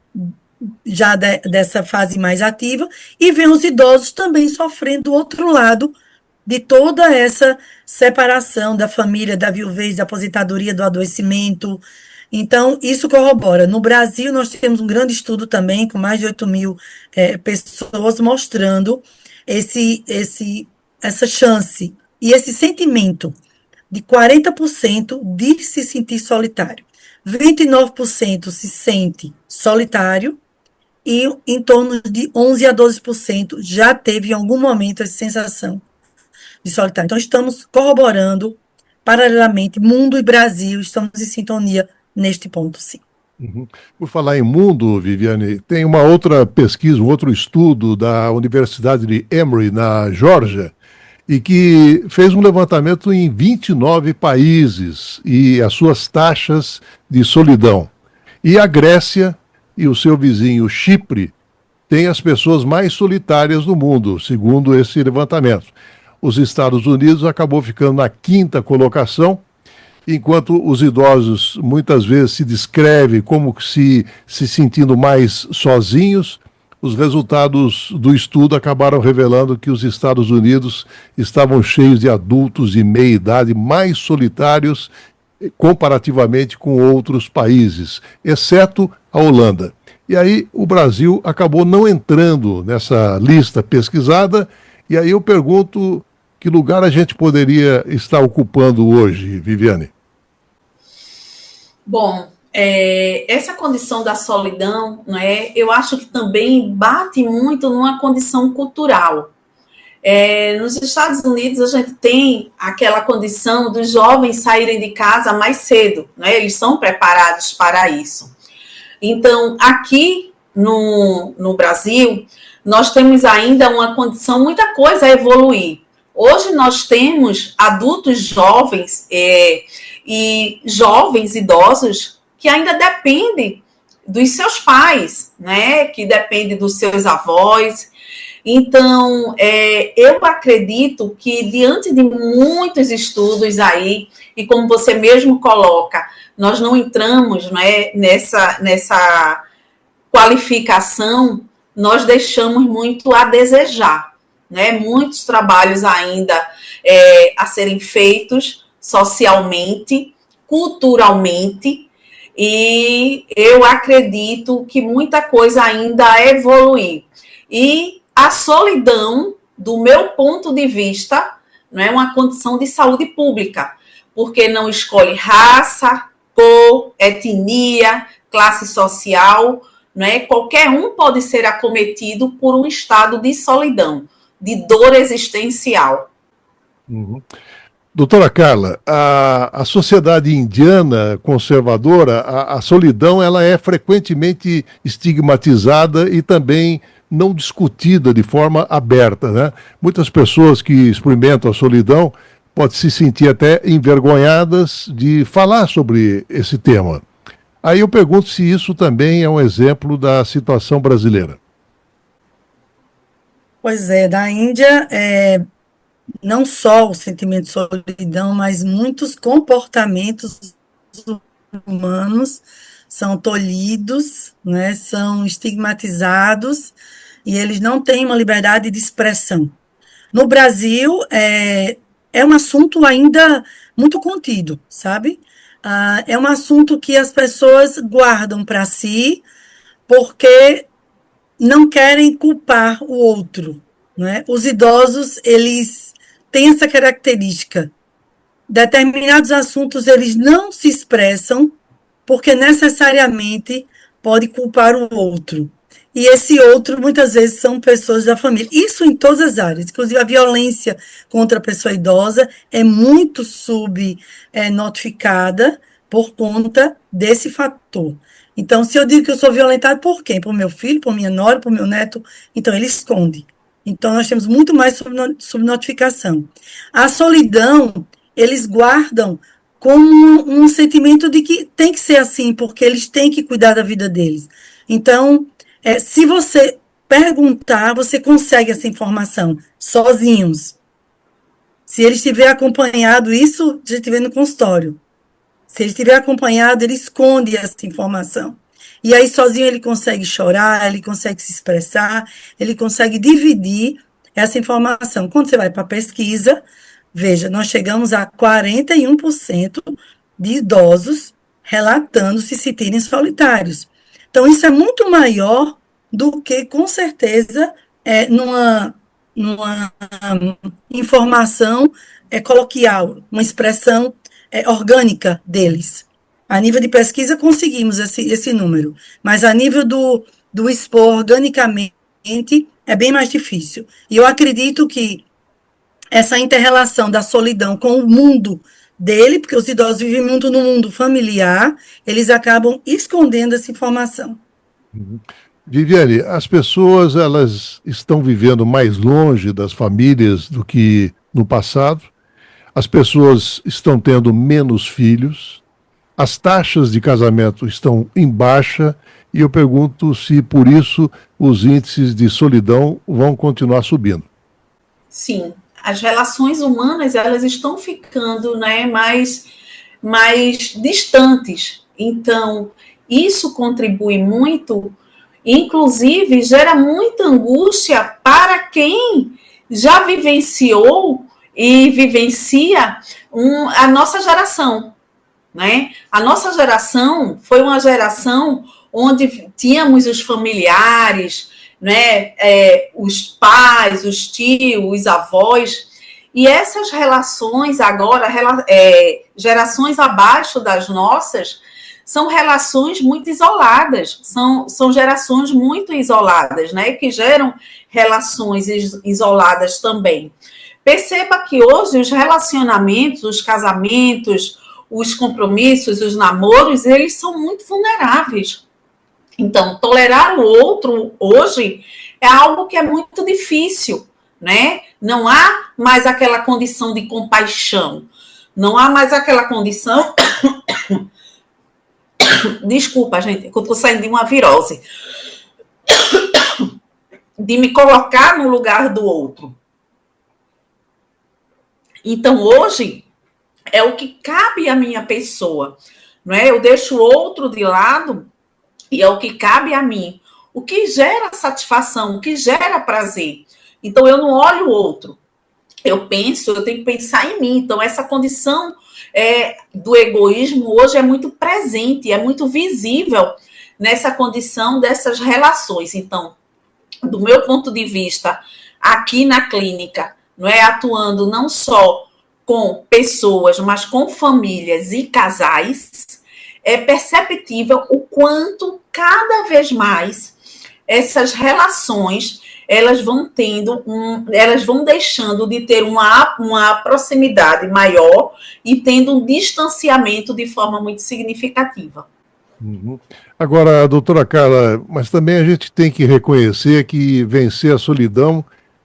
já dessa fase mais ativa, e vem os idosos também sofrendo do outro lado de toda essa separação da família, da viuvez, da aposentadoria, do adoecimento. Então, isso corrobora. No Brasil, nós temos um grande estudo também, com mais de 8.000 pessoas, mostrando essa chance e esse sentimento de 40% de se sentir solitário. 29% se sente solitário e em torno de 11% a 12% já teve em algum momento essa sensação de solitário. Então, estamos corroborando, paralelamente, mundo e Brasil, estamos em sintonia neste ponto, sim. Uhum. Por falar em mundo, Viviane, tem uma outra pesquisa, um outro estudo da Universidade de Emory, na Geórgia, e que fez um levantamento em 29 países e as suas taxas de solidão. E a Grécia e o seu vizinho Chipre têm as pessoas mais solitárias do mundo, segundo esse levantamento. Os Estados Unidos acabou ficando na 5ª colocação, enquanto os idosos muitas vezes se descrevem como se sentindo mais sozinhos. Os resultados do estudo acabaram revelando que os Estados Unidos estavam cheios de adultos de meia idade mais solitários comparativamente com outros países, exceto a Holanda. E aí o Brasil acabou não entrando nessa lista pesquisada, e aí eu pergunto que lugar a gente poderia estar ocupando hoje, Viviane? Bom, essa condição da solidão, né, eu acho que também bate muito numa condição cultural. Nos Estados Unidos, a gente tem aquela condição dos jovens saírem de casa mais cedo, né, eles são preparados para isso. Então, aqui no Brasil, nós temos ainda uma condição, muita coisa a evoluir. Hoje nós temos adultos jovens e jovens idosos que ainda dependem dos seus pais, né? Que dependem dos seus avós. Então, eu acredito que diante de muitos estudos aí, e como você mesmo coloca, nós não entramos, né, nessa qualificação, nós deixamos muito a desejar, né? Muitos trabalhos ainda a serem feitos socialmente, culturalmente, e eu acredito que muita coisa ainda a evoluir. E a solidão, do meu ponto de vista, não é uma condição de saúde pública, porque não escolhe raça, cor, etnia, classe social, não é? Qualquer um pode ser acometido por um estado de solidão, de dor existencial. Uhum. Doutora Carla, a sociedade indiana conservadora, a solidão, ela é frequentemente estigmatizada e também não discutida de forma aberta, né? Muitas pessoas que experimentam a solidão podem se sentir até envergonhadas de falar sobre esse tema. Aí eu pergunto se isso também é um exemplo da situação brasileira. Pois é, da Índia, não só o sentimento de solidão, mas muitos comportamentos humanos são tolhidos, né, são estigmatizados, e eles não têm uma liberdade de expressão. No Brasil, é um assunto ainda muito contido, sabe? É um assunto que as pessoas guardam para si, porque não querem culpar o outro, né? Os idosos, eles têm essa característica. Determinados assuntos, eles não se expressam, porque necessariamente pode culpar o outro. E esse outro, muitas vezes, são pessoas da família. Isso em todas as áreas. Inclusive, a violência contra a pessoa idosa é muito subnotificada por conta desse fator. Então, se eu digo que eu sou violentado por quem? Por meu filho, por minha nora, por meu neto? Então, ele esconde. Então, nós temos muito mais subnotificação. A solidão, eles guardam como um sentimento de que tem que ser assim, porque eles têm que cuidar da vida deles. Então, se você perguntar, você consegue essa informação, sozinhos. Se ele estiver acompanhado, isso já estiver no consultório. Se ele estiver acompanhado, ele esconde essa informação. E aí, sozinho, ele consegue chorar, ele consegue se expressar, ele consegue dividir essa informação. Quando você vai para a pesquisa, veja, nós chegamos a 41% de idosos relatando se sentirem solitários. Então, isso é muito maior do que, com certeza, numa informação coloquial, uma expressão orgânica deles. A nível de pesquisa, conseguimos esse número, mas a nível do expor organicamente, é bem mais difícil. E eu acredito que essa inter-relação da solidão com o mundo dele, porque os idosos vivem muito no mundo familiar, eles acabam escondendo essa informação. Viviane, as pessoas, elas estão vivendo mais longe das famílias do que no passado, as pessoas estão tendo menos filhos, as taxas de casamento estão em baixa, e eu pergunto se por isso os índices de solidão vão continuar subindo. Sim, as relações humanas elas estão ficando, né, mais distantes. Então, isso contribui muito, inclusive gera muita angústia para quem já vivenciou e vivencia a nossa geração, né? A nossa geração foi uma geração onde tínhamos os familiares, né? Os pais, os tios, os avós, e essas relações agora, gerações abaixo das nossas, são relações muito isoladas, são gerações muito isoladas, né? Que geram relações isoladas também. Perceba que hoje os relacionamentos, os casamentos, os compromissos, os namoros, eles são muito vulneráveis. Então, tolerar o outro hoje é algo que é muito difícil, né? Não há mais aquela condição de compaixão, não há mais aquela condição... Desculpa, gente, eu estou saindo de uma virose. De me colocar no lugar do outro. Então, hoje, é o que cabe à minha pessoa, não é? Eu deixo o outro de lado e é o que cabe a mim. O que gera satisfação, o que gera prazer. Então, eu não olho o outro. Eu tenho que pensar em mim. Então, essa condição do egoísmo hoje é muito presente, é muito visível nessa condição dessas relações. Então, do meu ponto de vista, aqui na clínica, não é, atuando não só com pessoas, mas com famílias e casais, é perceptível o quanto cada vez mais essas relações elas vão deixando de ter uma proximidade maior e tendo um distanciamento de forma muito significativa. Uhum. Agora, doutora Carla, mas também a gente tem que reconhecer que vencer a solidão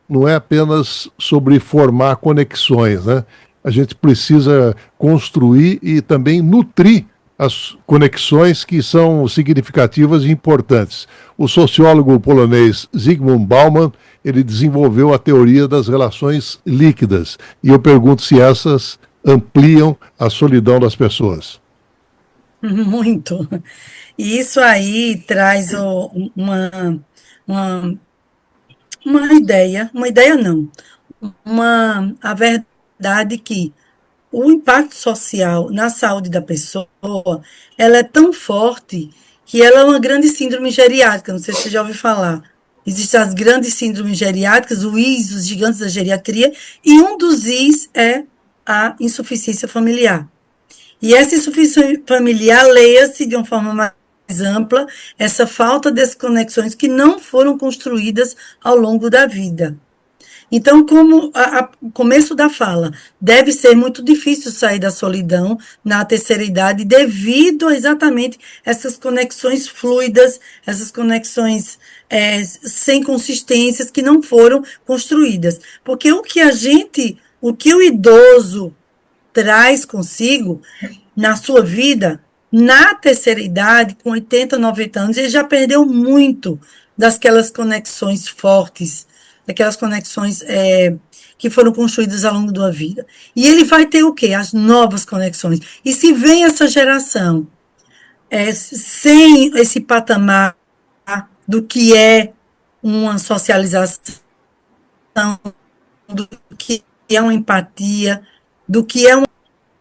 não é apenas sobre formar conexões, né? A gente precisa construir e também nutrir as conexões que são significativas e importantes. O sociólogo polonês Zygmunt Bauman, ele desenvolveu a teoria das relações líquidas. E eu pergunto se essas ampliam a solidão das pessoas. Muito. E isso aí traz uma ideia não, a verdade que o impacto social na saúde da pessoa, ela é tão forte que ela é uma grande síndrome geriátrica, não sei se você já ouviu falar. Existem as grandes síndromes geriátricas, os gigantes da geriatria, e um dos Is é a insuficiência familiar. E essa insuficiência familiar, leia-se de uma forma mais ampla, essa falta de conexões que não foram construídas ao longo da vida. Então, como o começo da fala, deve ser muito difícil sair da solidão na terceira idade devido a exatamente essas conexões fluidas, essas conexões sem consistências que não foram construídas. Porque o que o idoso traz consigo na sua vida, na terceira idade, com 80, 90 anos, ele já perdeu muito daquelas conexões fortes, daquelas conexões que foram construídas ao longo da vida. E ele vai ter o quê? As novas conexões. E se vem essa geração sem esse patamar do que é uma socialização, do que é uma empatia, do que é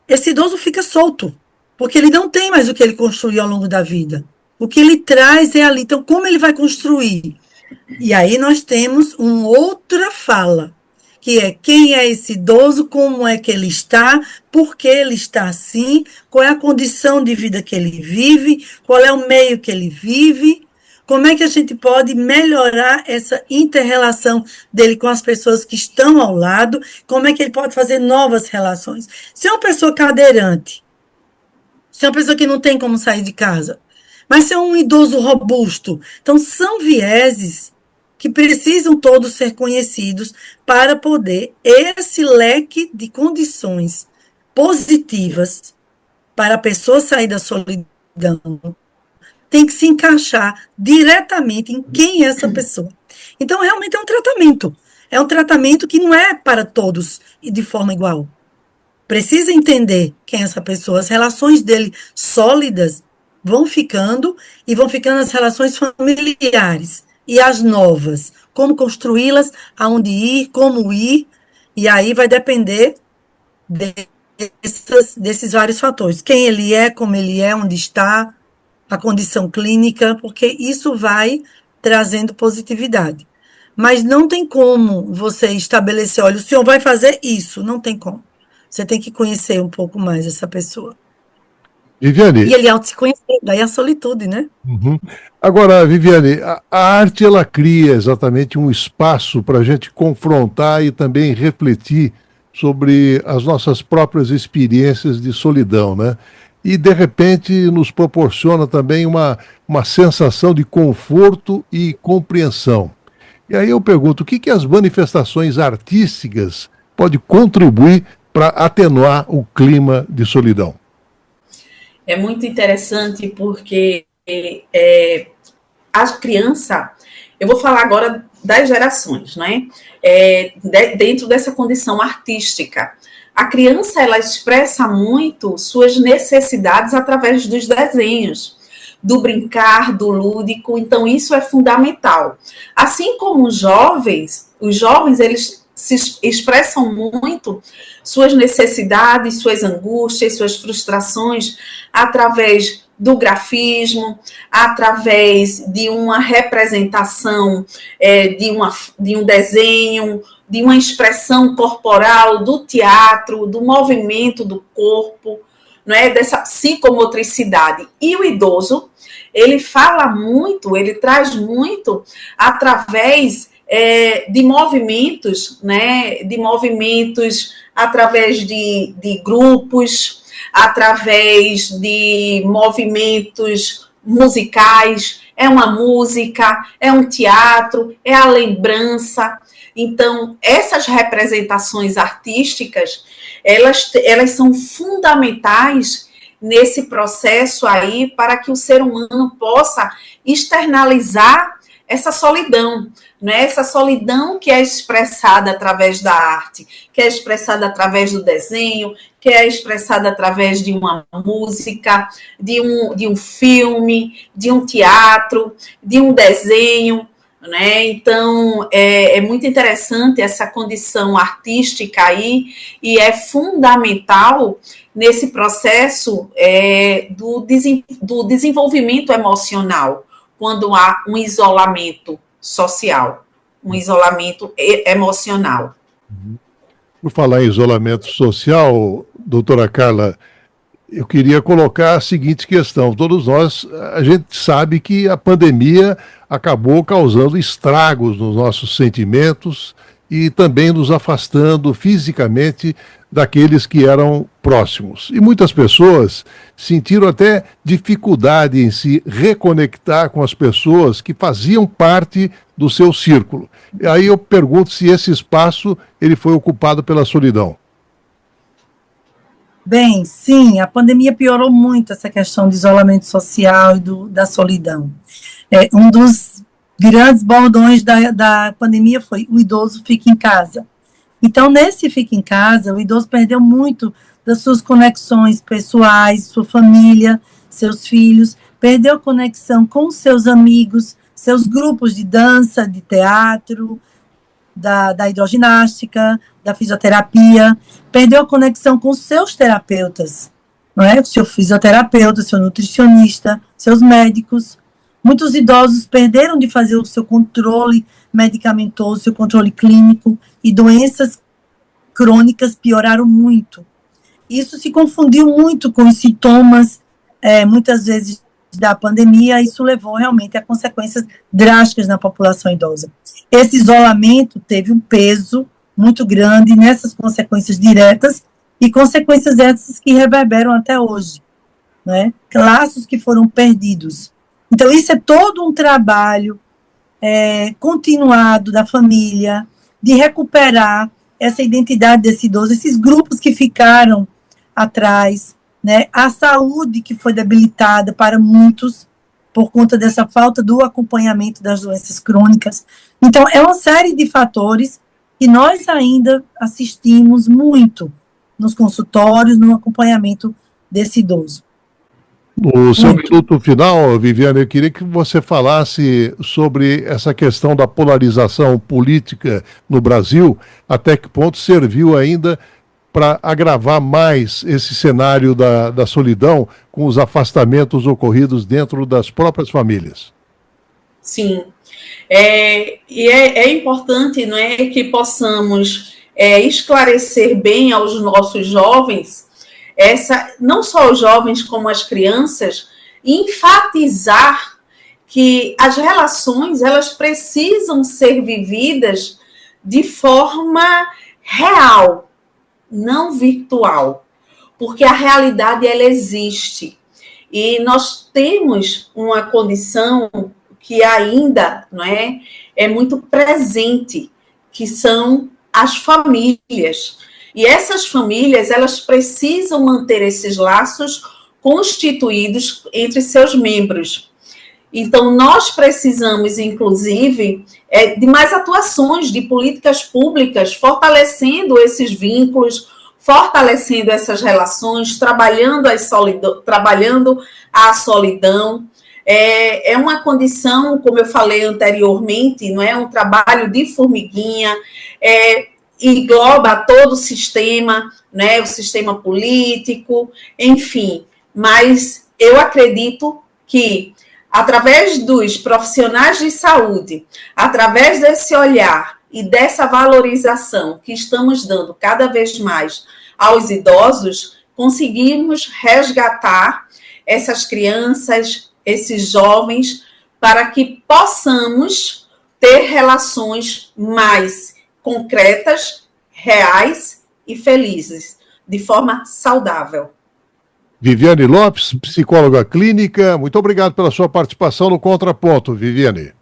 esse idoso fica solto, porque ele não tem mais o que ele construiu ao longo da vida. O que ele traz é ali. Então, como ele vai construir? E aí nós temos uma outra fala, que é quem é esse idoso, como é que ele está, por que ele está assim, qual é a condição de vida que ele vive, qual é o meio que ele vive, como é que a gente pode melhorar essa inter-relação dele com as pessoas que estão ao lado, como é que ele pode fazer novas relações. Se é uma pessoa cadeirante, se é uma pessoa que não tem como sair de casa, mas se é um idoso robusto, então são vieses que precisam todos ser conhecidos para poder esse leque de condições positivas para a pessoa sair da solidão tem que se encaixar diretamente em quem é essa pessoa. Então, realmente é um tratamento. É um tratamento que não é para todos e de forma igual. Precisa entender quem é essa pessoa. As relações dele sólidas vão ficando e vão ficando as relações familiares. E as novas, como construí-las, aonde ir, como ir, e aí vai depender desses vários fatores. Quem ele é, como ele é, onde está, a condição clínica, porque isso vai trazendo positividade. Mas não tem como você estabelecer, olha, o senhor vai fazer isso, não tem como. Você tem que conhecer um pouco mais essa pessoa. Viviane. E ele auto se conhecer, daí a solitude, né? Uhum. Agora, Viviane, a arte ela cria exatamente um espaço para a gente confrontar e também refletir sobre as nossas próprias experiências de solidão, né? E, de repente, nos proporciona também uma sensação de conforto e compreensão. E aí eu pergunto, o que as manifestações artísticas podem contribuir para atenuar o clima de solidão? É muito interessante porque a criança, eu vou falar agora das gerações, né? Dentro dessa condição artística. A criança, ela expressa muito suas necessidades através dos desenhos, do brincar, do lúdico, então isso é fundamental. Assim como os jovens, eles se expressam muito suas necessidades, suas angústias, suas frustrações através do grafismo, através de uma representação, de um desenho, de uma expressão corporal, do teatro, do movimento do corpo, não é? Dessa psicomotricidade. E o idoso, ele fala muito, ele traz muito através de movimentos, né? De movimentos através de grupos, através de movimentos musicais, é uma música, é um teatro, é a lembrança. Então, essas representações artísticas, elas são fundamentais nesse processo aí para que o ser humano possa externalizar essa solidão, né? Essa solidão que é expressada através da arte, que é expressada através do desenho, que é expressada através de uma música, de um filme, de um teatro, de um desenho, né? Então, é muito interessante essa condição artística aí e é fundamental nesse processo do desenvolvimento emocional, quando há um isolamento social, um isolamento emocional. Por falar em isolamento social, doutora Carla, eu queria colocar a seguinte questão. Todos nós, a gente sabe que a pandemia acabou causando estragos nos nossos sentimentos e também nos afastando fisicamente daqueles que eram próximos. E muitas pessoas sentiram até dificuldade em se reconectar com as pessoas que faziam parte do seu círculo. E aí eu pergunto se esse espaço ele foi ocupado pela solidão. Bem, sim, a pandemia piorou muito essa questão do isolamento social e da solidão. Um dos grandes bordões da pandemia foi o idoso fica em casa. Então, nesse fica em casa, o idoso perdeu muito das suas conexões pessoais, sua família, seus filhos, perdeu conexão com seus amigos, seus grupos de dança, de teatro, da hidroginástica, da fisioterapia, perdeu a conexão com seus terapeutas, não é? Seu fisioterapeuta, seu nutricionista, seus médicos. Muitos idosos perderam de fazer o seu controle medicamentoso, seu controle clínico, e doenças crônicas pioraram muito. Isso se confundiu muito com os sintomas, muitas vezes, da pandemia. Isso levou realmente a consequências drásticas na população idosa. Esse isolamento teve um peso muito grande nessas consequências diretas e consequências essas que reverberam até hoje, né? Laços que foram perdidos. Então, isso é todo um trabalho continuado da família, de recuperar essa identidade desse idoso, esses grupos que ficaram atrás, né? A saúde que foi debilitada para muitos por conta dessa falta do acompanhamento das doenças crônicas. Então, é uma série de fatores que nós ainda assistimos muito nos consultórios, no acompanhamento desse idoso. No seu minuto final, Viviane, eu queria que você falasse sobre essa questão da polarização política no Brasil, até que ponto serviu ainda para agravar mais esse cenário da solidão com os afastamentos ocorridos dentro das próprias famílias. Sim, é importante, não é, que possamos esclarecer bem aos nossos jovens, não só os jovens como as crianças, enfatizar que as relações elas precisam ser vividas de forma real, não virtual, porque a realidade ela existe e nós temos uma condição que ainda não é muito presente, que são as famílias. E essas famílias, elas precisam manter esses laços constituídos entre seus membros. Então, nós precisamos, inclusive, de mais atuações de políticas públicas, fortalecendo esses vínculos, fortalecendo essas relações, trabalhando a solidão. É uma condição, como eu falei anteriormente, não é um trabalho de formiguinha, engloba todo o sistema, né, o sistema político, enfim. Mas eu acredito que, através dos profissionais de saúde, através desse olhar e dessa valorização que estamos dando cada vez mais aos idosos, conseguimos resgatar essas crianças, esses jovens, para que possamos ter relações mais concretas, reais e felizes, de forma saudável. Viviane Lopes, psicóloga clínica, muito obrigado pela sua participação no Contraponto, Viviane.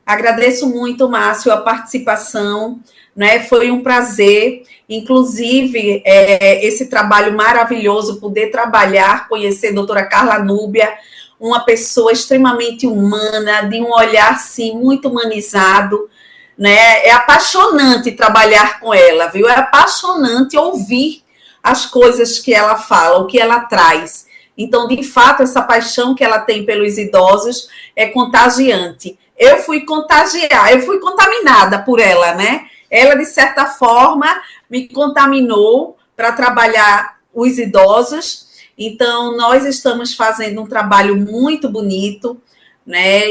Agradeço muito, Márcio, a participação, né? Foi um prazer, inclusive, esse trabalho maravilhoso, poder trabalhar, conhecer a doutora Carla Núbia, uma pessoa extremamente humana, de um olhar, sim, muito humanizado, né? É apaixonante trabalhar com ela, viu? É apaixonante ouvir as coisas que ela fala, o que ela traz. Então, de fato, essa paixão que ela tem pelos idosos é contagiante. Eu fui contaminada por ela, né? Ela, de certa forma, me contaminou para trabalhar os idosos. Então, nós estamos fazendo um trabalho muito bonito, né?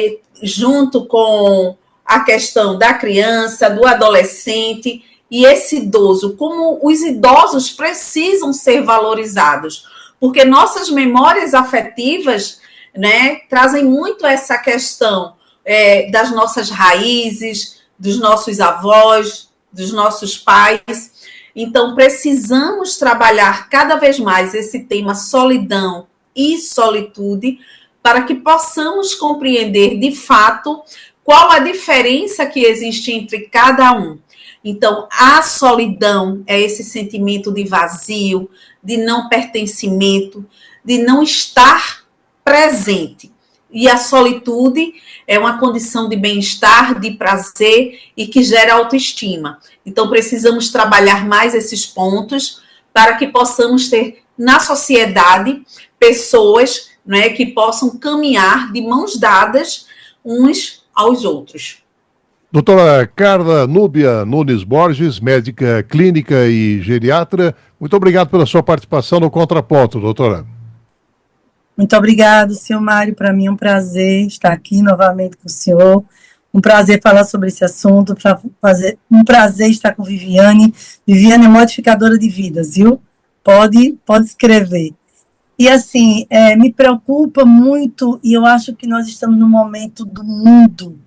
Junto com a questão da criança, do adolescente e esse idoso, como os idosos precisam ser valorizados, porque nossas memórias afetivas, né, trazem muito essa questão das nossas raízes, dos nossos avós, dos nossos pais. Então, precisamos trabalhar cada vez mais esse tema solidão e solitude para que possamos compreender, de fato, qual a diferença que existe entre cada um. Então, a solidão é esse sentimento de vazio, de não pertencimento, de não estar presente. E a solitude é uma condição de bem-estar, de prazer e que gera autoestima. Então, precisamos trabalhar mais esses pontos para que possamos ter na sociedade pessoas, né, que possam caminhar de mãos dadas uns aos outros. Doutora Carla Núbia Nunes Borges, médica clínica e geriatra, muito obrigado pela sua participação no Contraponto, doutora. Muito obrigado, senhor Mário. Para mim é um prazer estar aqui novamente com o senhor. Um prazer falar sobre esse assunto. Um prazer estar com Viviane. Viviane é modificadora de vidas, viu? Pode escrever. E, assim, me preocupa muito, e eu acho que nós estamos num momento do mundo,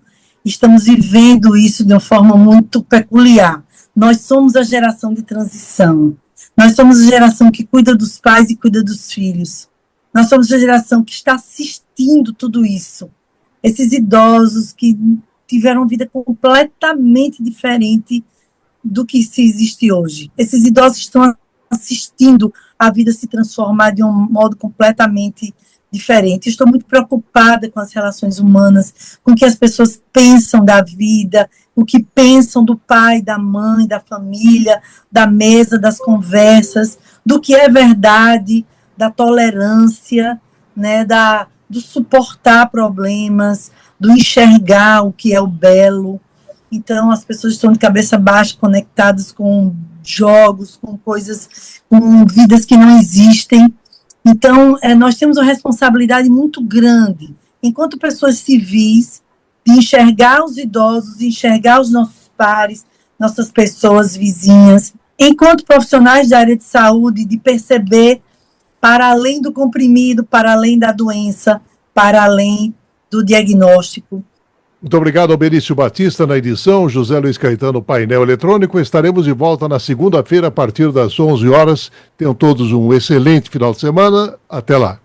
estamos vivendo isso de uma forma muito peculiar. Nós somos a geração de transição. Nós somos a geração que cuida dos pais e cuida dos filhos. Nós somos a geração que está assistindo tudo isso. Esses idosos que tiveram uma vida completamente diferente do que se existe hoje. Esses idosos estão assistindo a vida se transformar de um modo completamente diferente. Estou muito preocupada com as relações humanas, com o que as pessoas pensam da vida, o que pensam do pai, da mãe, da família, da mesa, das conversas, do que é verdade, da tolerância, né, do suportar problemas, do enxergar o que é o belo. Então, as pessoas estão de cabeça baixa, conectadas com jogos, com coisas, com vidas que não existem. Então, nós temos uma responsabilidade muito grande, enquanto pessoas civis, de enxergar os idosos, de enxergar os nossos pares, nossas pessoas vizinhas, enquanto profissionais da área de saúde, de perceber para além do comprimido, para além da doença, para além do diagnóstico. Muito obrigado ao Benício Batista na edição, José Luiz Caetano, painel eletrônico. Estaremos de volta na segunda-feira a partir das 11 horas. Tenham todos um excelente final de semana. Até lá.